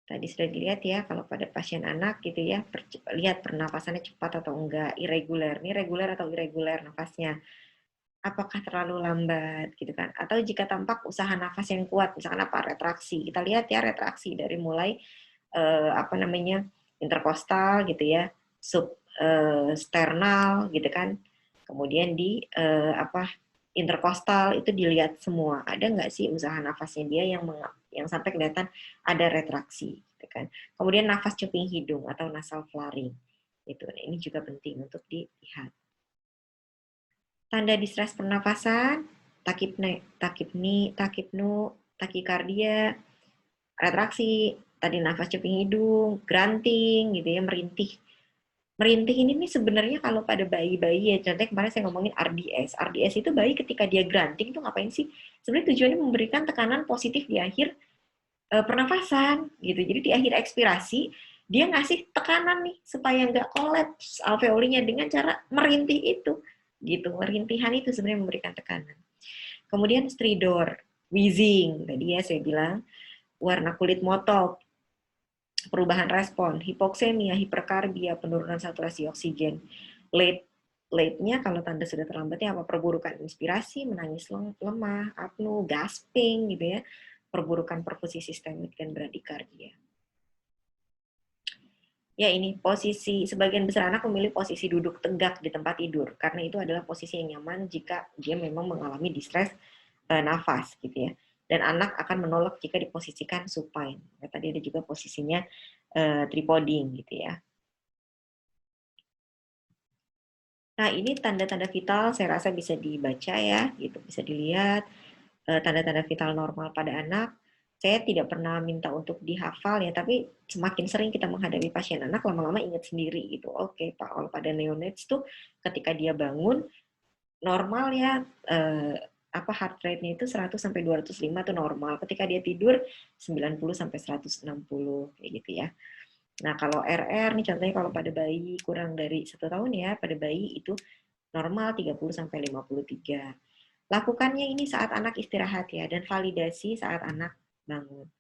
Tadi sudah dilihat ya, kalau pada pasien anak gitu ya, lihat pernafasannya cepat atau enggak, irregular. Ini reguler atau irregular nafasnya. Apakah terlalu lambat gitu kan? Atau jika tampak usaha nafas yang kuat, misalkan apa retraksi. Kita lihat ya retraksi dari mulai apa namanya interkostal gitu ya, substernal gitu kan. Kemudian di apa interkostal itu dilihat semua. Ada nggak sih usaha nafasnya dia yang sampai kelihatan ada retraksi gitu kan. Kemudian nafas cuping hidung atau nasal flaring. Itu. Nah, ini juga penting untuk dilihat. Tanda distres pernafasan, takipnu, takikardia, retraksi, tadi nafas cuping hidung, grunting gitu ya, merintih. Merintih ini nih sebenarnya kalau pada bayi-bayi ya, contohnya kemarin saya ngomongin RDS. RDS itu bayi ketika dia grunting tuh ngapain sih? Sebenarnya tujuannya memberikan tekanan positif di akhir pernafasan gitu. Jadi di akhir ekspirasi dia ngasih tekanan nih supaya nggak kolaps alveolinya dengan cara merintih itu gitu. Merintihan itu sebenarnya memberikan tekanan. Kemudian stridor, wheezing tadi ya saya bilang, warna kulit motok, perubahan respon, hipoksemia, hiperkarbia, penurunan saturasi oksigen, late-nya kalau tanda sudah terlambatnya apa? Perburukan inspirasi, menangis lemah, apnu, gasping gitu ya, perburukan perfusi sistemik dan bradikardia. Ya ini posisi, sebagian besar anak memilih posisi duduk tegak di tempat tidur, karena itu adalah posisi yang nyaman jika dia memang mengalami distres nafas gitu ya. Dan anak akan menolak jika diposisikan supine. Ya, tadi ada juga posisinya tripoding gitu ya. Nah ini tanda-tanda vital saya rasa bisa dibaca ya, gitu bisa dilihat tanda-tanda vital normal pada anak. Saya tidak pernah minta untuk dihafal ya, tapi semakin sering kita menghadapi pasien anak, lama-lama ingat sendiri gitu. Oke, Pak, kalau pada neonates tuh ketika dia bangun normal ya apa heart rate-nya itu 100 sampai 205 tuh normal. Ketika dia tidur 90 sampai 160 kayak gitu ya. Nah, kalau RR nih contohnya kalau pada bayi kurang dari 1 tahun ya, pada bayi itu normal 30 sampai 53. Lakukannya ini saat anak istirahat ya, dan validasi saat anak bangun.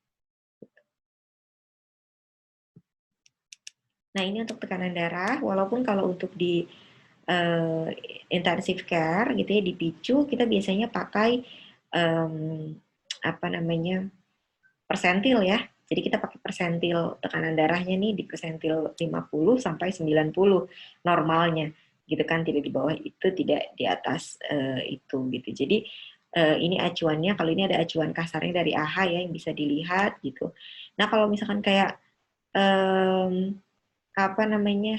Nah, ini untuk tekanan darah, walaupun kalau untuk di intensive care gitu ya, di PICU, kita biasanya pakai apa namanya persentil ya. Jadi kita pakai persentil tekanan darahnya nih di persentil 50 sampai 90 normalnya gitu kan, tidak di bawah itu, tidak di atas itu gitu. Jadi ini acuannya, kalau ini ada acuan kasarnya dari AHA ya yang bisa dilihat gitu. Nah kalau misalkan kayak apa namanya,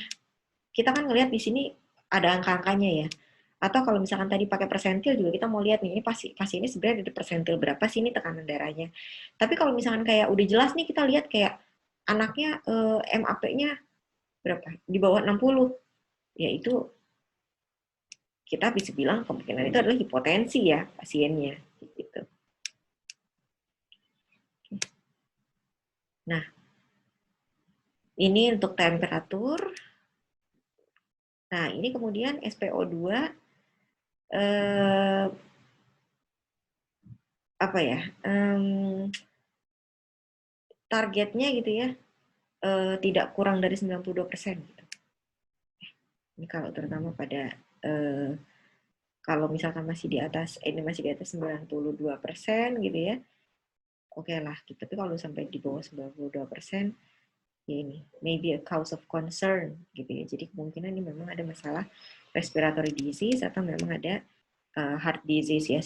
kita kan ngelihat di sini ada angka-angkanya ya. Atau kalau misalkan tadi pakai persentil juga kita mau lihat nih, ini pasien ini sebenarnya ada persentil berapa sih ini tekanan darahnya. Tapi kalau misalkan kayak udah jelas nih kita lihat kayak anaknya MAP-nya berapa? Di bawah 60. Ya itu kita bisa bilang kemungkinan itu adalah hipotensi ya pasiennya gitu. Nah, ini untuk temperatur. Nah, ini kemudian SPO2 apa ya? Targetnya gitu ya, tidak kurang dari 92% gitu. Ini kalau terutama pada kalau misalkan masih di atas 92% gitu ya, oke lah gitu. Tapi kalau sampai di bawah 92%, ya ini maybe a cause of concern gitu ya. Jadi kemungkinan ini memang ada masalah respiratory disease atau memang ada heart disease ya,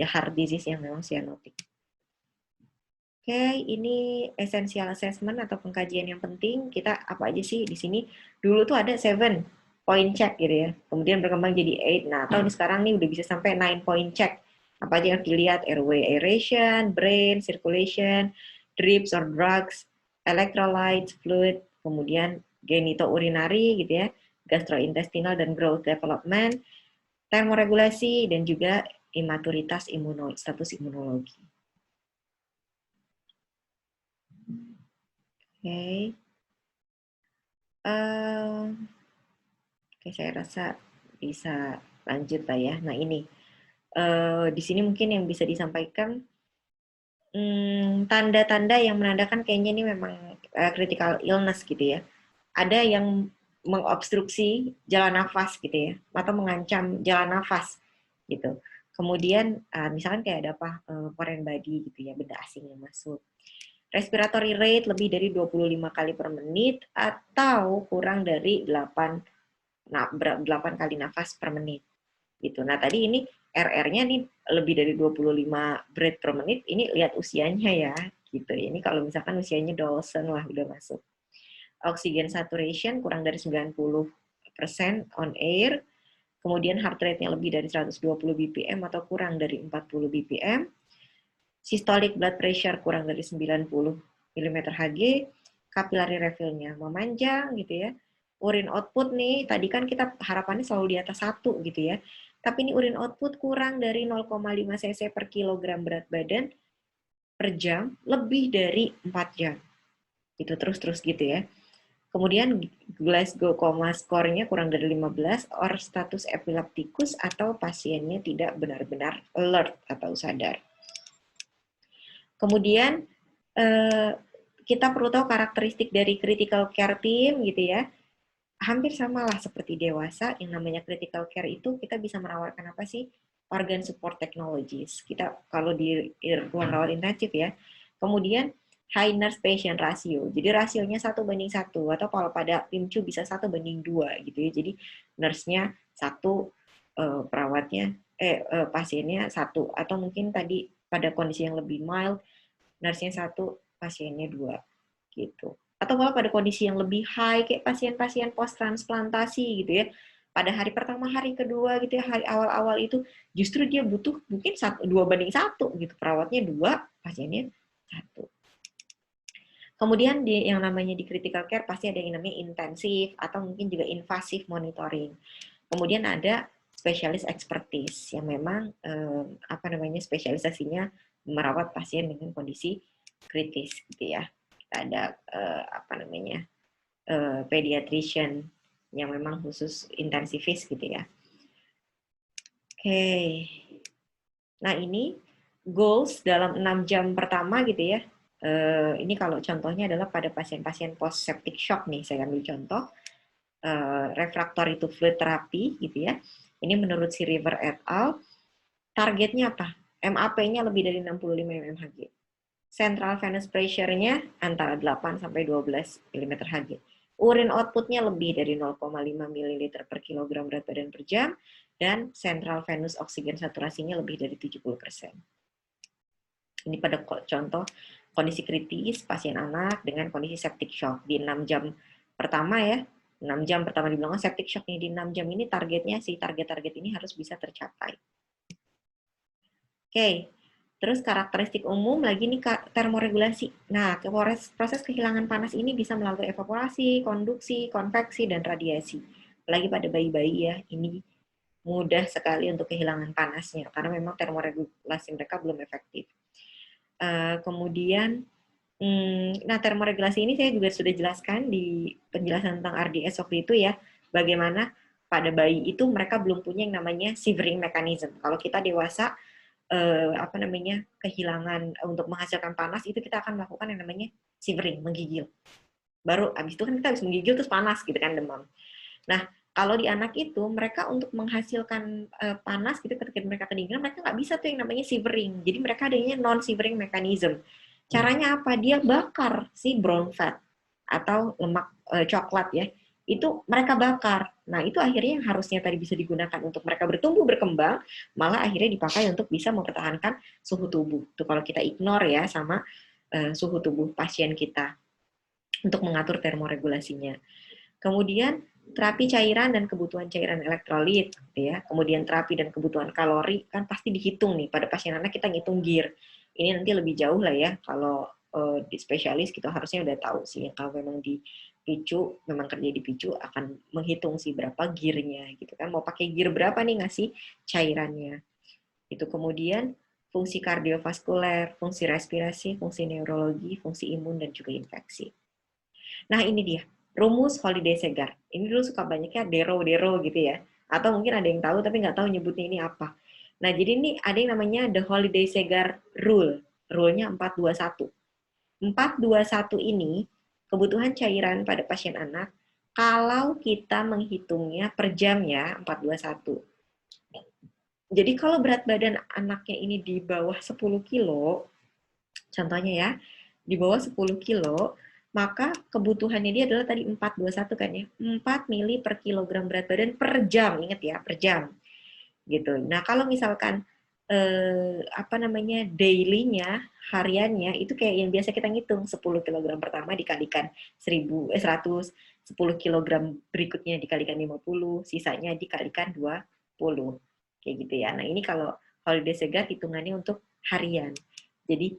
heart disease yang memang cyanotic. Oke, ini essential assessment atau pengkajian yang penting. Kita apa aja sih di sini? Dulu tuh ada 7 point check gitu ya. Kemudian berkembang jadi 8. Nah, tahun sekarang nih udah bisa sampai 9 point check. Apa aja yang dilihat? Airway aeration, brain circulation, drips or drugs, electrolytes, fluid, kemudian genitourinary gitu ya, gastrointestinal dan growth development, termoregulasi, dan juga imaturitas status imunologi. Oke. Oke, saya rasa bisa lanjut lah ya. Nah ini, di sini mungkin yang bisa disampaikan tanda-tanda yang menandakan kayaknya ini memang critical illness gitu ya. Ada yang mengobstruksi jalan nafas gitu ya, atau mengancam jalan nafas gitu. Kemudian misalkan kayak ada apa, foreign body gitu ya, benda asing yang masuk. Respiratory rate lebih dari 25 kali per menit atau kurang dari 8 kali nafas per menit. Gitu. Nah, tadi ini RR-nya nih lebih dari 25 breath per menit, ini lihat usianya ya. Gitu. Ini kalau misalkan usianya Dawson lah udah masuk. Oxygen saturation kurang dari 90% on air. Kemudian heart rate-nya lebih dari 120 bpm atau kurang dari 40 bpm. Systolic blood pressure kurang dari 90 mm Hg, capillary refill-nya memanjang gitu ya. Urin output nih, tadi kan kita harapannya selalu di atas 1 gitu ya. Tapi ini urin output kurang dari 0,5 cc per kilogram berat badan per jam, lebih dari 4 jam. Itu terus-terus gitu ya. Kemudian Glasgow Coma score-nya kurang dari 15, or status epilepticus atau pasiennya tidak benar-benar alert atau sadar. Kemudian kita perlu tahu karakteristik dari critical care team gitu ya. Hampir sama lah seperti dewasa, yang namanya critical care itu kita bisa menawarkan apa sih? Organ support technologies. Kita kalau di ruang rawat intensif ya. Kemudian high nurse patient ratio. Jadi rasionya 1:1 atau kalau pada PIMCU bisa 1:2 gitu ya. Jadi nurse-nya 1, perawatnya pasiennya 1, atau mungkin tadi pada kondisi yang lebih mild nurse-nya 1, pasiennya 2 gitu. Atau kalau pada kondisi yang lebih high kayak pasien-pasien post transplantasi gitu ya. Pada hari pertama, hari kedua gitu ya, hari awal-awal itu justru dia butuh mungkin 2:1 gitu. Perawatnya 2, pasiennya 1. Kemudian yang namanya di critical care pasti ada yang namanya intensif atau mungkin juga invasive monitoring. Kemudian ada spesialis expertise yang memang spesialisasinya merawat pasien dengan kondisi kritis gitu ya. Kita ada pediatrician yang memang khusus intensivis gitu ya. Oke. Nah, ini goals dalam 6 jam pertama gitu ya. Ini kalau contohnya adalah pada pasien-pasien post septic shock nih, saya ambil contoh. Refractory to fluid therapy gitu ya. Ini menurut si River et al. Targetnya apa? MAP-nya lebih dari 65 mmHg. Central venous pressure-nya antara 8 sampai 12 mmHg. Urin output-nya lebih dari 0,5 ml per kilogram berat badan per jam, dan central venous oksigen saturasinya lebih dari 70%. Ini pada contoh kondisi kritis pasien anak dengan kondisi septic shock di 6 jam pertama ya. 6 jam pertama dibilang septic shock nih, di 6 jam ini targetnya target ini harus bisa tercapai. Oke, terus karakteristik umum lagi nih termoregulasi. Nah, proses kehilangan panas ini bisa melalui evaporasi, konduksi, konveksi, dan radiasi. Apalagi pada bayi-bayi ya, ini mudah sekali untuk kehilangan panasnya karena memang termoregulasi mereka belum efektif. Kemudian, nah termoregulasi ini saya juga sudah jelaskan di penjelasan tentang RDS waktu itu ya, bagaimana pada bayi itu mereka belum punya yang namanya shivering mechanism. Kalau kita dewasa kehilangan untuk menghasilkan panas, itu kita akan melakukan yang namanya shivering, menggigil. Baru abis itu kan kita habis menggigil terus panas gitu kan, demam. Nah, kalau di anak itu mereka untuk menghasilkan panas gitu ketika mereka kedinginan, mereka nggak bisa tuh yang namanya shivering. Jadi mereka adanya non shivering mechanism. Caranya apa? Dia bakar si brown fat atau lemak coklat ya. Itu mereka bakar. Nah, itu akhirnya yang harusnya tadi bisa digunakan untuk mereka bertumbuh berkembang, malah akhirnya dipakai untuk bisa mempertahankan suhu tubuh. Itu kalau kita ignore ya sama suhu tubuh pasien kita untuk mengatur termoregulasinya. Kemudian terapi cairan dan kebutuhan cairan elektrolit, gitu ya. Kemudian terapi dan kebutuhan kalori kan pasti dihitung nih. Pada pasien anak kita ngitung GIR. Ini nanti lebih jauh lah ya. Kalau di spesialis kita harusnya udah tahu sih. Kalau memang di picu, memang kerja di picu akan menghitung sih berapa GIR-nya gitu kan. Mau pakai GIR berapa nih ngasih cairannya. Itu kemudian fungsi kardiovaskuler, fungsi respirasi, fungsi neurologi, fungsi imun dan juga infeksi. Nah, ini dia rumus Holiday Segar. Ini dulu suka banyaknya Dero gitu ya. Atau mungkin ada yang tahu tapi nggak tahu nyebutnya ini apa. Nah, jadi ini ada yang namanya The Holiday Segar Rule. Rule-nya 421. 421 ini kebutuhan cairan pada pasien anak kalau kita menghitungnya per jam ya, 421. Jadi kalau berat badan anaknya ini di bawah 10 kilo, contohnya ya, di bawah 10 kilo, maka kebutuhannya dia adalah tadi 421 kan ya, 4 mili per kilogram berat badan per jam, ingat ya, per jam. Gitu. Nah, kalau misalkan daily-nya, hariannya itu kayak yang biasa kita ngitung, 10 kilogram pertama dikalikan 100, 10 kilogram berikutnya dikalikan 50, sisanya dikalikan 20. Kayak gitu ya. Nah, ini kalau Holiday Segar hitungannya untuk harian. Jadi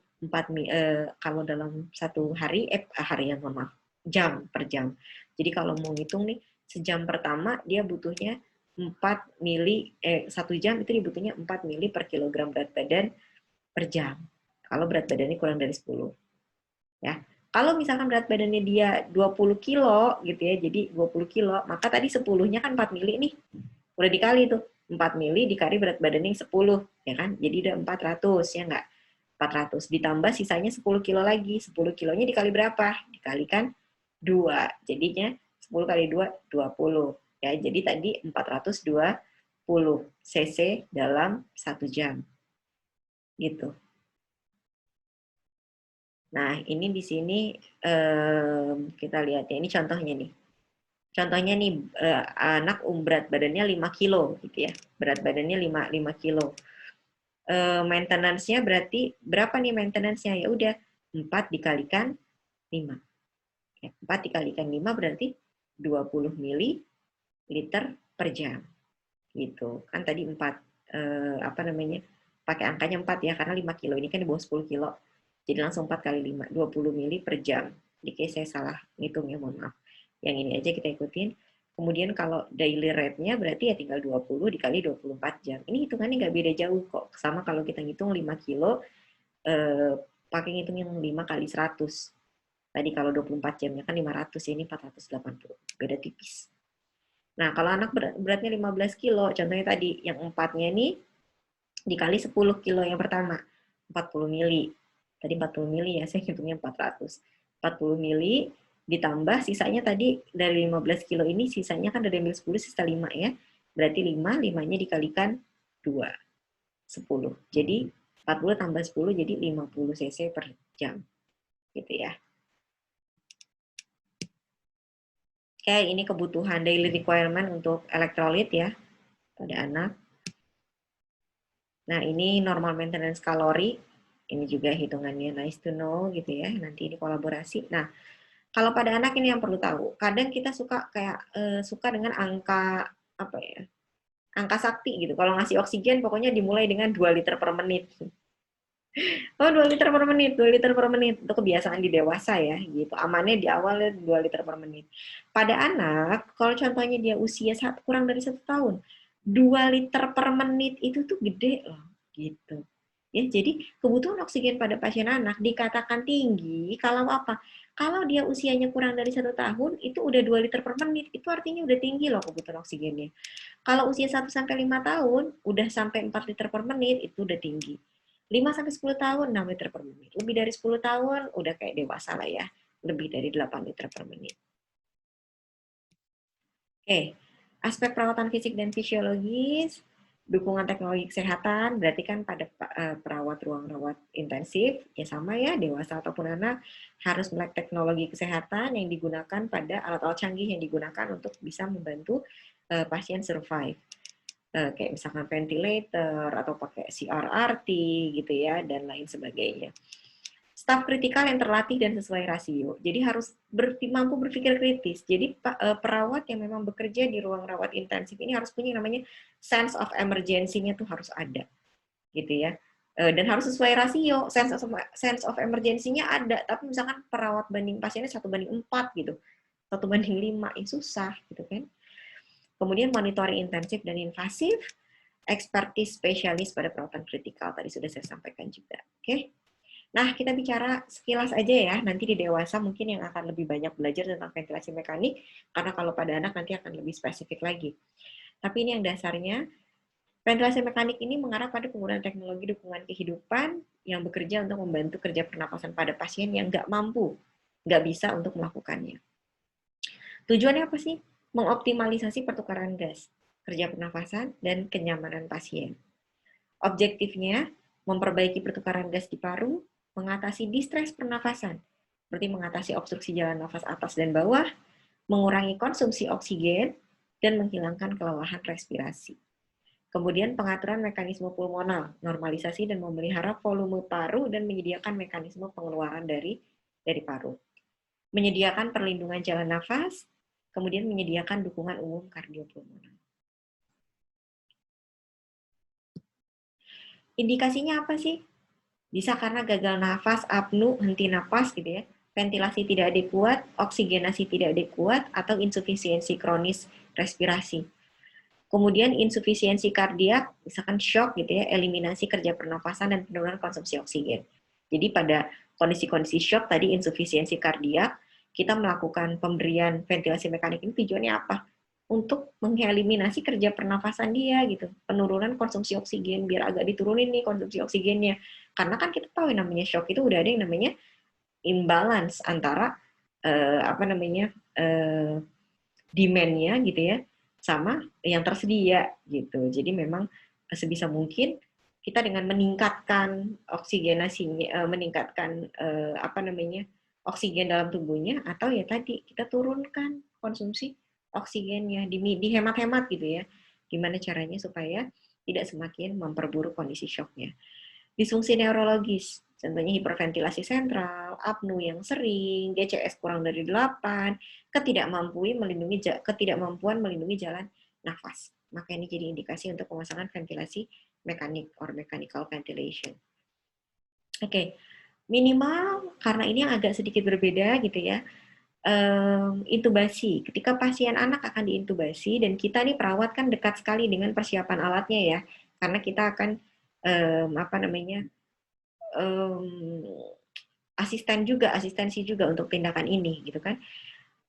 kalau dalam satu hari, harian, mohon maaf, jam per jam. Jadi kalau mau ngitung nih, sejam pertama dia butuhnya 4 mili, 1 jam itu dibutuhnya 4 mili per kilogram berat badan per jam. Kalau berat badannya kurang dari 10. Ya. Kalau misalkan berat badannya dia 20 kilo gitu ya, jadi 20 kilo, maka tadi 10-nya kan 4 mili nih. Udah dikali tuh. 4 mili dikali berat badannya 10, ya kan? Jadi udah 400, ya enggak? 400 ditambah sisanya 10 kilo lagi. 10 kilonya dikali berapa? Dikalikan 2. Jadinya 10 kali 2, 20. Ya, jadi tadi 420 cc dalam 1 jam. Gitu. Nah, ini di sini kita lihat ya, ini contohnya nih. Contohnya nih, anak berat badannya 5 kilo gitu ya. Berat badannya 5 kilo. Maintenance-nya berarti berapa nih maintenance-nya? Ya udah 4 dikalikan 5. 4 dikalikan 5 berarti 20 mili liter per jam. Gitu. Kan tadi 4 pakai angkanya 4 ya karena 5 kilo. Ini kan di bawah 10 kilo. Jadi langsung 4 kali 5, 20 mili per jam. Jadi saya salah ngitung ya, mohon maaf. Yang ini aja kita ikutin. Kemudian kalau daily rate-nya berarti ya tinggal 20 dikali 24 jam. Ini hitungannya nggak beda jauh kok. Sama kalau kita ngitung 5 kilo, pakai ngitung yang 5 kali 100. Tadi kalau 24 jamnya kan 500, ini 480. Beda tipis. Nah, kalau anak beratnya 15 kilo, contohnya tadi, yang 4-nya nih dikali 10 kilo yang pertama, 40 mili. Tadi 40 mili ya, saya hitungnya 400. 40 mili ditambah sisanya tadi dari 15 kilo ini, sisanya kan dari 10, sisa 5 ya. Berarti 5, 5-nya dikalikan 2, 10. Jadi 40 tambah 10 jadi 50 cc per jam. Gitu ya. Oke, ini kebutuhan daily requirement untuk elektrolit ya pada anak. Nah, ini normal maintenance kalori. Ini juga hitungannya nice to know gitu ya. Nanti ini kolaborasi. Nah, kalau pada anak ini yang perlu tahu. Kadang kita suka suka dengan angka apa ya? Angka sakti gitu. Kalau ngasih oksigen pokoknya dimulai dengan 2 liter per menit. Oh, 2 liter per menit, 2 liter per menit. Itu kebiasaan di dewasa ya, gitu. Amannya di awal 2 liter per menit. Pada anak, kalau contohnya dia usia kurang dari 1 tahun, 2 liter per menit itu tuh gede loh, gitu. Ya, jadi kebutuhan oksigen pada pasien anak dikatakan tinggi kalau apa? Kalau dia usianya kurang dari 1 tahun, itu udah 2 liter per menit. Itu artinya udah tinggi loh kebutuhan oksigennya. Kalau usia 1-5 tahun, udah sampai 4 liter per menit, itu udah tinggi. 5-10 tahun, 6 liter per menit. Lebih dari 10 tahun, udah kayak dewasa lah ya. Lebih dari 8 liter per menit. Oke, aspek perawatan fisik dan fisiologis, dukungan teknologi kesehatan, berarti kan pada perawat ruang rawat intensif, ya sama ya, dewasa ataupun anak, harus melek teknologi kesehatan yang digunakan pada alat-alat canggih yang digunakan untuk bisa membantu pasien survive. Kayak misalkan ventilator, atau pakai CRRT gitu ya, dan lain sebagainya. Staf kritikal yang terlatih dan sesuai rasio. Jadi harus mampu berpikir kritis. Jadi perawat yang memang bekerja di ruang rawat intensif ini harus punya namanya sense of emergency-nya tuh harus ada, gitu ya. Dan harus sesuai rasio. Sense of emergency-nya ada, tapi misalkan perawat banding pasiennya 1:4 gitu, 1:5, susah gitu kan. Kemudian monitoring intensif dan invasif, expertise spesialis pada perawatan kritikal tadi sudah saya sampaikan juga. Oke. Nah, kita bicara sekilas aja ya, nanti di dewasa mungkin yang akan lebih banyak belajar tentang ventilasi mekanik, karena kalau pada anak nanti akan lebih spesifik lagi. Tapi ini yang dasarnya, ventilasi mekanik ini mengarah pada penggunaan teknologi dukungan kehidupan yang bekerja untuk membantu kerja pernapasan pada pasien yang nggak mampu, nggak bisa untuk melakukannya. Tujuannya apa sih? Mengoptimalisasi pertukaran gas, kerja pernapasan, dan kenyamanan pasien. Objektifnya, memperbaiki pertukaran gas di paru, mengatasi distres pernafasan, seperti mengatasi obstruksi jalan nafas atas dan bawah, mengurangi konsumsi oksigen, dan menghilangkan kelelahan respirasi. Kemudian pengaturan mekanisme pulmonal, normalisasi dan memelihara volume paru dan menyediakan mekanisme pengeluaran dari paru. Menyediakan perlindungan jalan nafas, kemudian menyediakan dukungan umum kardiopulmoner. Indikasinya apa sih? Bisa karena gagal nafas, apnu, henti napas gitu ya, ventilasi tidak adekuat, oksigenasi tidak adekuat, atau insufisiensi kronis respirasi. Kemudian insufisiensi kardiak, misalkan shock gitu ya, eliminasi kerja pernapasan dan penurunan konsumsi oksigen. Jadi pada kondisi-kondisi shock tadi insufisiensi kardiak, kita melakukan pemberian ventilasi mekanik ini tujuannya apa? Untuk mengeliminasi kerja pernafasan dia gitu, penurunan konsumsi oksigen biar agak diturunin nih konsumsi oksigennya. Karena kan kita tahu yang namanya shock itu udah ada yang namanya imbalance antara demand-nya gitu ya sama yang tersedia gitu. Jadi memang sebisa mungkin kita dengan meningkatkan oksigenasinya, meningkatkan oksigen dalam tubuhnya, atau ya tadi kita turunkan konsumsi oksigennya, dihemat-hemat gitu ya. Gimana caranya supaya tidak semakin memperburuk kondisi shocknya. Disfungsi neurologis, contohnya hiperventilasi sentral, apnu yang sering, GCS kurang dari 8, ketidakmampuan melindungi jalan nafas. Maka ini jadi indikasi untuk pemasangan ventilasi mekanik or mechanical ventilation. Oke, minimal karena ini yang agak sedikit berbeda gitu ya. Intubasi. Ketika pasien anak akan diintubasi dan kita nih perawat kan dekat sekali dengan persiapan alatnya ya, karena kita akan asistensi juga untuk tindakan ini gitu kan.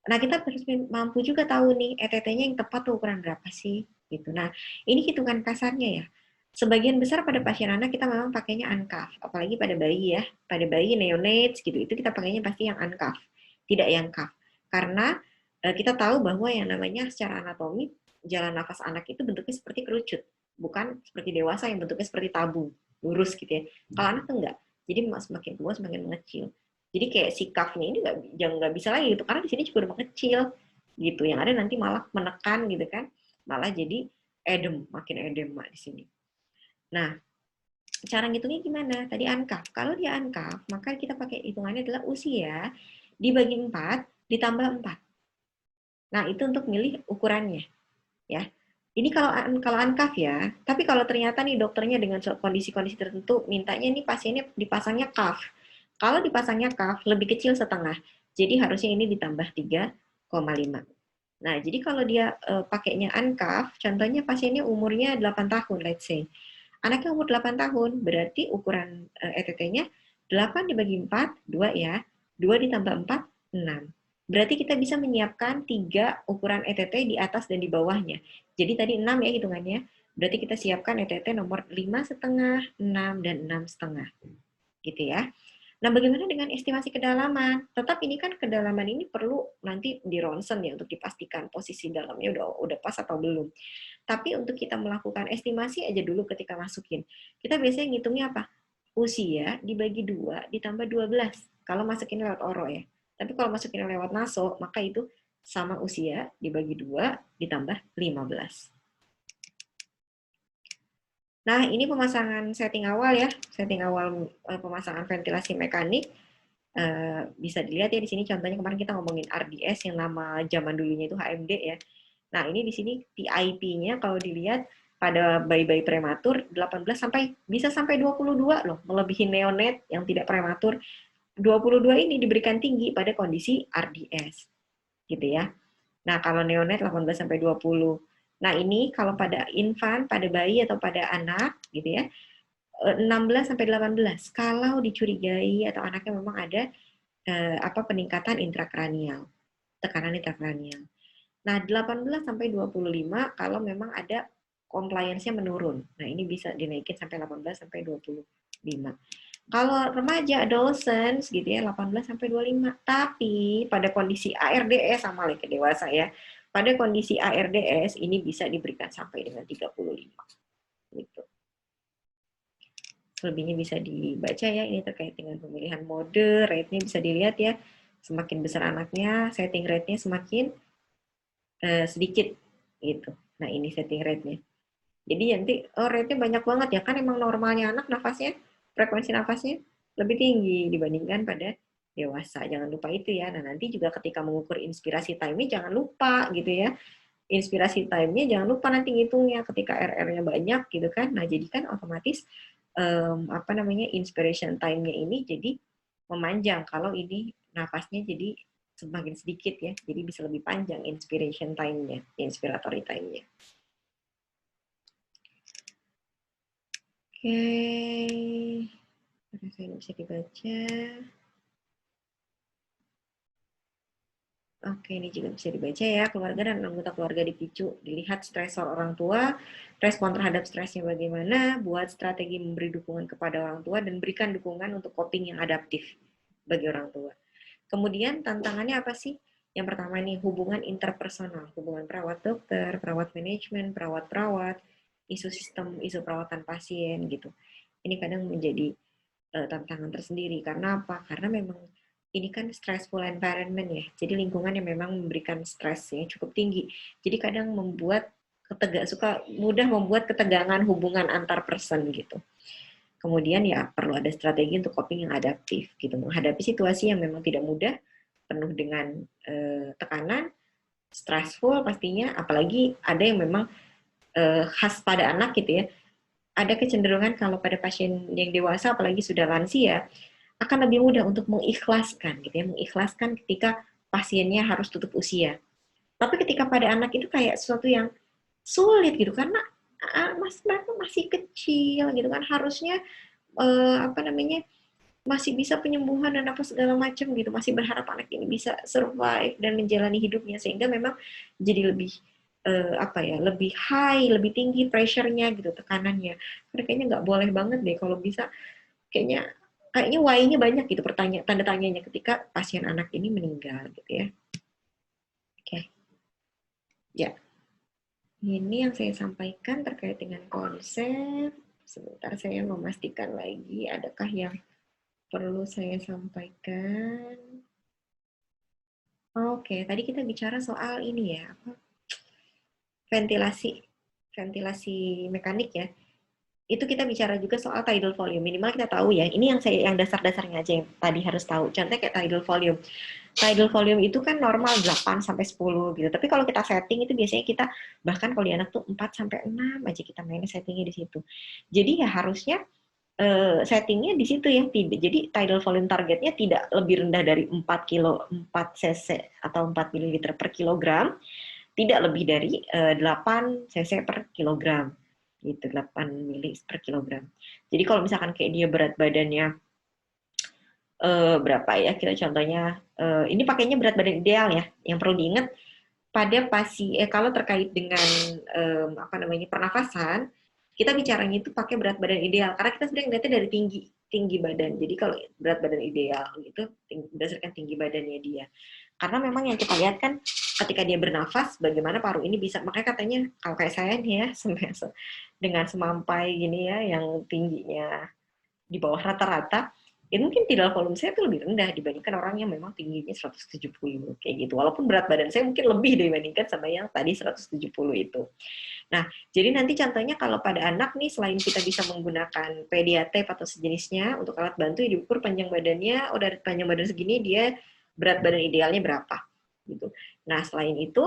Nah, kita harus mampu juga tahu nih ETT-nya yang tepat tuh ukuran berapa sih gitu. Nah, ini hitungan kasarnya ya. Sebagian besar pada pasien anak kita memang pakainya uncuff, apalagi pada bayi ya. Pada bayi neonates gitu, itu kita pakainya pasti yang uncuff, tidak yang cuff. Karena kita tahu bahwa yang namanya secara anatomi jalan nafas anak itu bentuknya seperti kerucut, bukan seperti dewasa yang bentuknya seperti tabung, lurus gitu ya. Kalau anak tuh enggak. Jadi semakin tua semakin mengecil. Jadi kayak si cuff-nya ini nggak bisa lagi gitu, karena di sini juga udah mengecil gitu. Yang ada nanti malah menekan gitu kan, malah jadi makin edema di sini. Nah, cara ngitungnya gimana? Tadi uncuff. Kalau dia uncuff, maka kita pakai hitungannya adalah usia dibagi 4 ditambah 4. Nah, itu untuk milih ukurannya ya. Ini kalau uncuff ya, tapi kalau ternyata nih dokternya dengan kondisi-kondisi tertentu mintanya nih pasiennya dipasangnya cuff. Kalau dipasangnya cuff lebih kecil setengah. Jadi harusnya ini ditambah 3,5. Nah, jadi kalau dia pakainya uncuff, contohnya pasiennya umurnya 8 tahun let's say. Anaknya umur 8 tahun, berarti ukuran ETT-nya 8 dibagi 4, 2 ya. 2 ditambah 4, 6. Berarti kita bisa menyiapkan 3 ukuran ETT di atas dan di bawahnya. Jadi tadi 6 ya hitungannya. Berarti kita siapkan ETT nomor 5,5, 6, dan 6,5. Gitu ya. Nah, bagaimana dengan estimasi kedalaman? Tetap ini kan kedalaman ini perlu nanti di ronsen ya untuk dipastikan posisi dalamnya udah pas atau belum. Tapi untuk kita melakukan estimasi aja dulu ketika masukin. Kita biasanya ngitungnya apa? Usia dibagi 2 ditambah 12. Kalau masukin lewat oro ya. Tapi kalau masukin lewat naso, maka itu sama usia dibagi 2 ditambah 15. Nah, ini pemasangan setting awal ya. Setting awal pemasangan ventilasi mekanik. Bisa dilihat ya di sini contohnya kemarin kita ngomongin RDS yang nama zaman dulunya itu HMD ya. Nah, ini di sini PIP-nya kalau dilihat pada bayi-bayi prematur 18 bisa sampai 22 loh, melebihi neonat yang tidak prematur. 22 ini diberikan tinggi pada kondisi RDS. Gitu ya. Nah, kalau neonat 18 sampai 20. Nah, ini kalau pada infan, pada bayi atau pada anak gitu ya, 16 sampai 18. Kalau dicurigai atau anaknya memang ada peningkatan intrakranial, tekanan intrakranial. Nah, 18 sampai 25 kalau memang ada compliance-nya menurun. Nah, ini bisa dinaikin sampai 18 sampai 25. Kalau remaja, adolescents gitu ya, 18 sampai 25. Tapi pada kondisi ARDS sama kayak dewasa ya. Pada kondisi ARDS ini bisa diberikan sampai dengan 35. Gitu. Selebihnya bisa dibaca ya, ini terkait dengan pemilihan mode, rate-nya bisa dilihat ya. Semakin besar anaknya, setting rate-nya semakin sedikit gitu. Nah, ini setting rate-nya. Jadi nanti rate-nya banyak banget ya, kan emang normalnya anak nafasnya, frekuensi nafasnya lebih tinggi dibandingkan pada dewasa. Jangan lupa itu ya. Nah, nanti juga ketika mengukur inspirasi time-nya jangan lupa gitu ya. Inspirasi time-nya jangan lupa nanti ngitungnya ketika RR-nya banyak gitu kan. Nah, jadi kan otomatis inspiration time-nya ini jadi memanjang kalau ini nafasnya jadi semakin sedikit ya. Jadi bisa lebih panjang inspiration time-nya, inspiratory time-nya. Oke. Karena saya bisa dibaca. Oke, ini juga bisa dibaca ya. Keluarga dan anggota keluarga dipicu. Dilihat stresor orang tua, respon terhadap stresnya bagaimana, buat strategi memberi dukungan kepada orang tua, dan berikan dukungan untuk coping yang adaptif bagi orang tua. Kemudian tantangannya apa sih? Yang pertama nih, hubungan interpersonal. Hubungan perawat dokter, perawat manajemen, perawat-perawat, isu sistem, isu perawatan pasien gitu. Ini kadang menjadi tantangan tersendiri. Karena apa? Karena memang ini kan stressful environment ya. Jadi lingkungan yang memang memberikan stres yang cukup tinggi. Jadi kadang mudah membuat ketegangan hubungan antar person gitu. Kemudian ya perlu ada strategi untuk coping yang adaptif gitu. Menghadapi situasi yang memang tidak mudah, penuh dengan tekanan, stressful pastinya, apalagi ada yang memang khas pada anak gitu ya. Ada kecenderungan kalau pada pasien yang dewasa apalagi sudah lansia akan lebih mudah untuk mengikhlaskan gitu ya, mengikhlaskan ketika pasiennya harus tutup usia. Tapi ketika pada anak itu kayak sesuatu yang sulit gitu karena mereka masih kecil gitu kan, harusnya masih bisa penyembuhan dan apa segala macam gitu, masih berharap anak ini bisa survive dan menjalani hidupnya, sehingga memang jadi lebih lebih high, lebih tinggi pressure-nya gitu, tekanannya. Karena kayaknya nggak boleh banget deh kalau bisa, kayaknya why-nya banyak gitu, tanda tanyanya ketika pasien anak ini meninggal gitu ya. Oke. Ya. Ini yang saya sampaikan terkait dengan konsep. Sebentar saya memastikan lagi adakah yang perlu saya sampaikan. Oke, tadi kita bicara soal ini ya, ventilasi mekanik ya. Itu kita bicara juga soal tidal volume. Minimal kita tahu ya, ini yang dasar-dasarnya aja yang tadi harus tahu. Contohnya kayak tidal volume. Tidal volume itu kan normal 8 sampai 10 gitu. Tapi kalau kita setting itu biasanya kita bahkan kalau di anak tuh 4 sampai 6 aja kita mainnya settingnya di situ. Jadi ya harusnya settingnya di situ ya. Jadi tidal volume targetnya tidak lebih rendah dari 4 cc atau 4 ml per kilogram, tidak lebih dari 8 cc per kilogram gitu, 8 mili per kilogram. Jadi kalau misalkan kayak dia berat badannya berapa ya, kita contohnya, ini pakainya berat badan ideal ya, yang perlu diingat pada kalau terkait dengan apa namanya pernafasan, kita bicaranya itu pakai berat badan ideal karena kita sebenarnya ngeliatnya dari tinggi badan. Jadi kalau berat badan ideal gitu berdasarkan tinggi badannya dia. Karena memang yang kita lihat kan ketika dia bernafas bagaimana paru ini bisa, makanya katanya kalau kayak saya nih ya dengan semampai gini ya yang tingginya di bawah rata-rata, itu mungkin tidal volume saya itu lebih rendah dibandingkan orang yang memang tingginya 170 kayak gitu. Walaupun berat badan saya mungkin lebih dibandingkan sama yang tadi 170 itu. Nah, jadi nanti contohnya kalau pada anak nih selain kita bisa menggunakan PDA tape atau sejenisnya untuk alat bantu yang diukur panjang badannya, oh dari panjang badan segini dia berat badan idealnya berapa gitu. Nah, selain itu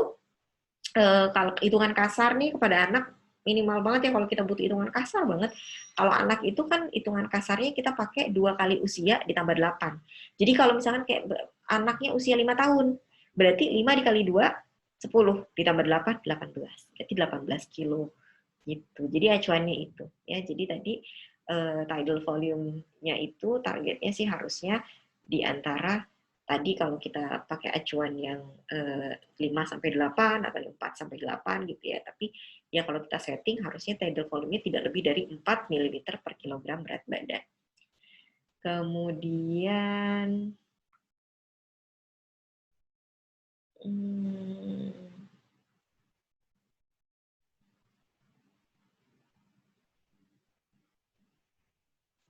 kalau hitungan kasar nih kepada anak minimal banget ya kalau kita butuh hitungan kasar banget. Kalau anak itu kan hitungan kasarnya kita pakai 2 kali usia ditambah 8. Jadi kalau misalkan kayak anaknya usia 5 tahun, berarti 5 dikali 2, 10 ditambah 8, 18. Berarti 18 kilo gitu. Jadi acuannya itu ya. Jadi tadi tidal volume-nya itu targetnya sih harusnya di antara tadi kalau kita pakai acuan yang 5 sampai 8 atau 4 sampai 8 gitu ya. Tapi ya kalau kita setting harusnya tidal volume-nya tidak lebih dari 4 ml per kilogram berat badan. Kemudian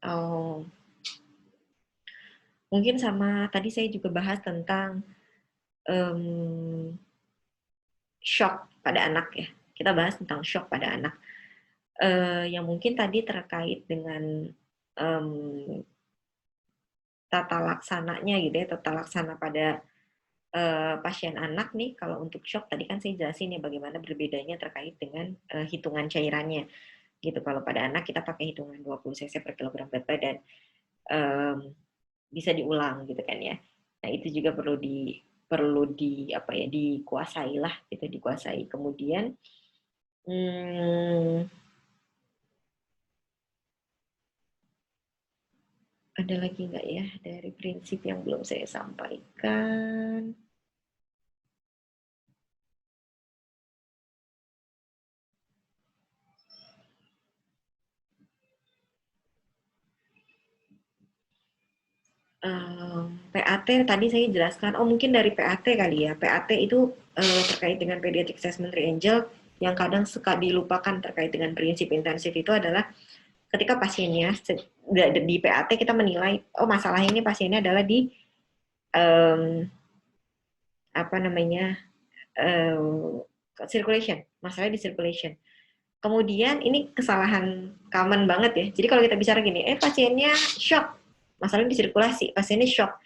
oh, mungkin sama tadi saya juga bahas tentang shock pada anak ya. Kita bahas tentang shock pada anak. Yang mungkin tadi terkait dengan tata laksananya gitu ya, tata laksana pada pasien anak nih, kalau untuk shock tadi kan saya jelasin ya bagaimana berbedanya terkait dengan hitungan cairannya gitu. Kalau pada anak kita pakai hitungan 20 cc per kilogram berat badan, bisa diulang gitu kan ya. Nah itu juga perlu di apa ya dikuasai lah gitu, dikuasai. Kemudian ada lagi nggak ya dari prinsip yang belum saya sampaikan? PAT tadi saya jelaskan, oh mungkin dari PAT kali ya. PAT itu terkait dengan Pediatric Assessment Triangle yang kadang suka dilupakan terkait dengan prinsip intensif itu adalah ketika pasiennya di PAT kita menilai, oh masalah ini pasiennya adalah di apa namanya circulation, masalahnya di circulation. Kemudian ini kesalahan common banget ya. Jadi kalau kita bicara gini, pasiennya shock, masalahnya di sirkulasi, pasiennya shock.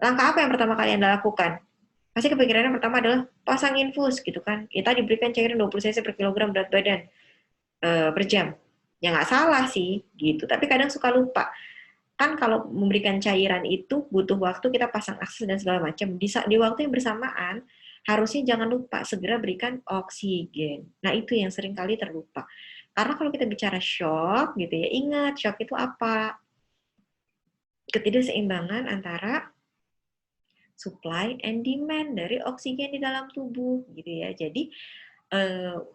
Langkah apa yang pertama kali Anda lakukan? Pasti kepikirannya pertama adalah pasang infus gitu kan. Kita diberikan cairan 20 cc per kilogram berat badan per jam. Ya nggak salah sih gitu, tapi kadang suka lupa. Kan kalau memberikan cairan itu butuh waktu, kita pasang akses dan segala macam. Di waktu yang bersamaan, harusnya jangan lupa segera berikan oksigen. Nah, itu yang sering kali terlupa. Karena kalau kita bicara shock gitu ya, ingat shock itu apa? Ketidakseimbangan antara supply and demand dari oksigen di dalam tubuh gitu ya. Jadi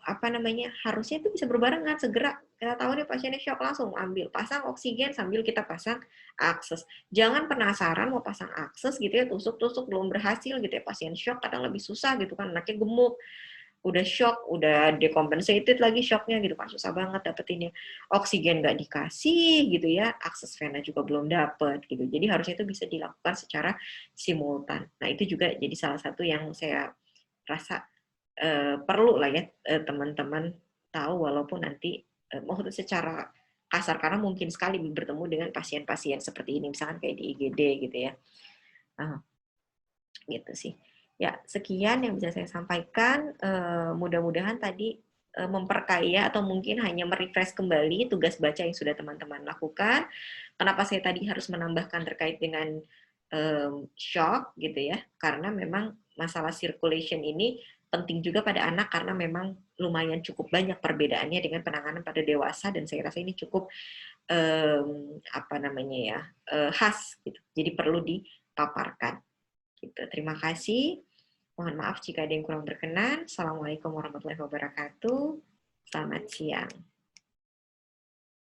apa namanya harusnya itu bisa berbarengan, segera kita tahu nih pasiennya shock langsung ambil pasang oksigen sambil kita pasang akses. Jangan penasaran mau pasang akses gitu ya, tusuk-tusuk belum berhasil gitu ya, pasien shock kadang lebih susah gitu kan, anaknya gemuk, udah shock, udah decompensated lagi shocknya gitu kan, susah banget dapetinnya. Oksigen nggak dikasih gitu ya, akses vena juga belum dapet gitu. Jadi harusnya itu bisa dilakukan secara simultan. Nah itu juga jadi salah satu yang saya rasa perlu lah ya teman-teman tahu, walaupun nanti maksudnya secara kasar karena mungkin sekali bertemu dengan pasien-pasien seperti ini, misalkan kayak di IGD gitu ya. Gitu sih. Ya, sekian yang bisa saya sampaikan. Mudah-mudahan tadi memperkaya atau mungkin hanya merefresh kembali tugas baca yang sudah teman-teman lakukan. Kenapa saya tadi harus menambahkan terkait dengan shock gitu ya, karena memang masalah circulation ini penting juga pada anak karena memang lumayan cukup banyak perbedaannya dengan penanganan pada dewasa, dan saya rasa ini cukup apa namanya ya, khas gitu. Jadi perlu dipaparkan gitu. Terima kasih. Mohon maaf jika ada yang kurang berkenan. Assalamualaikum warahmatullahi wabarakatuh. Selamat siang.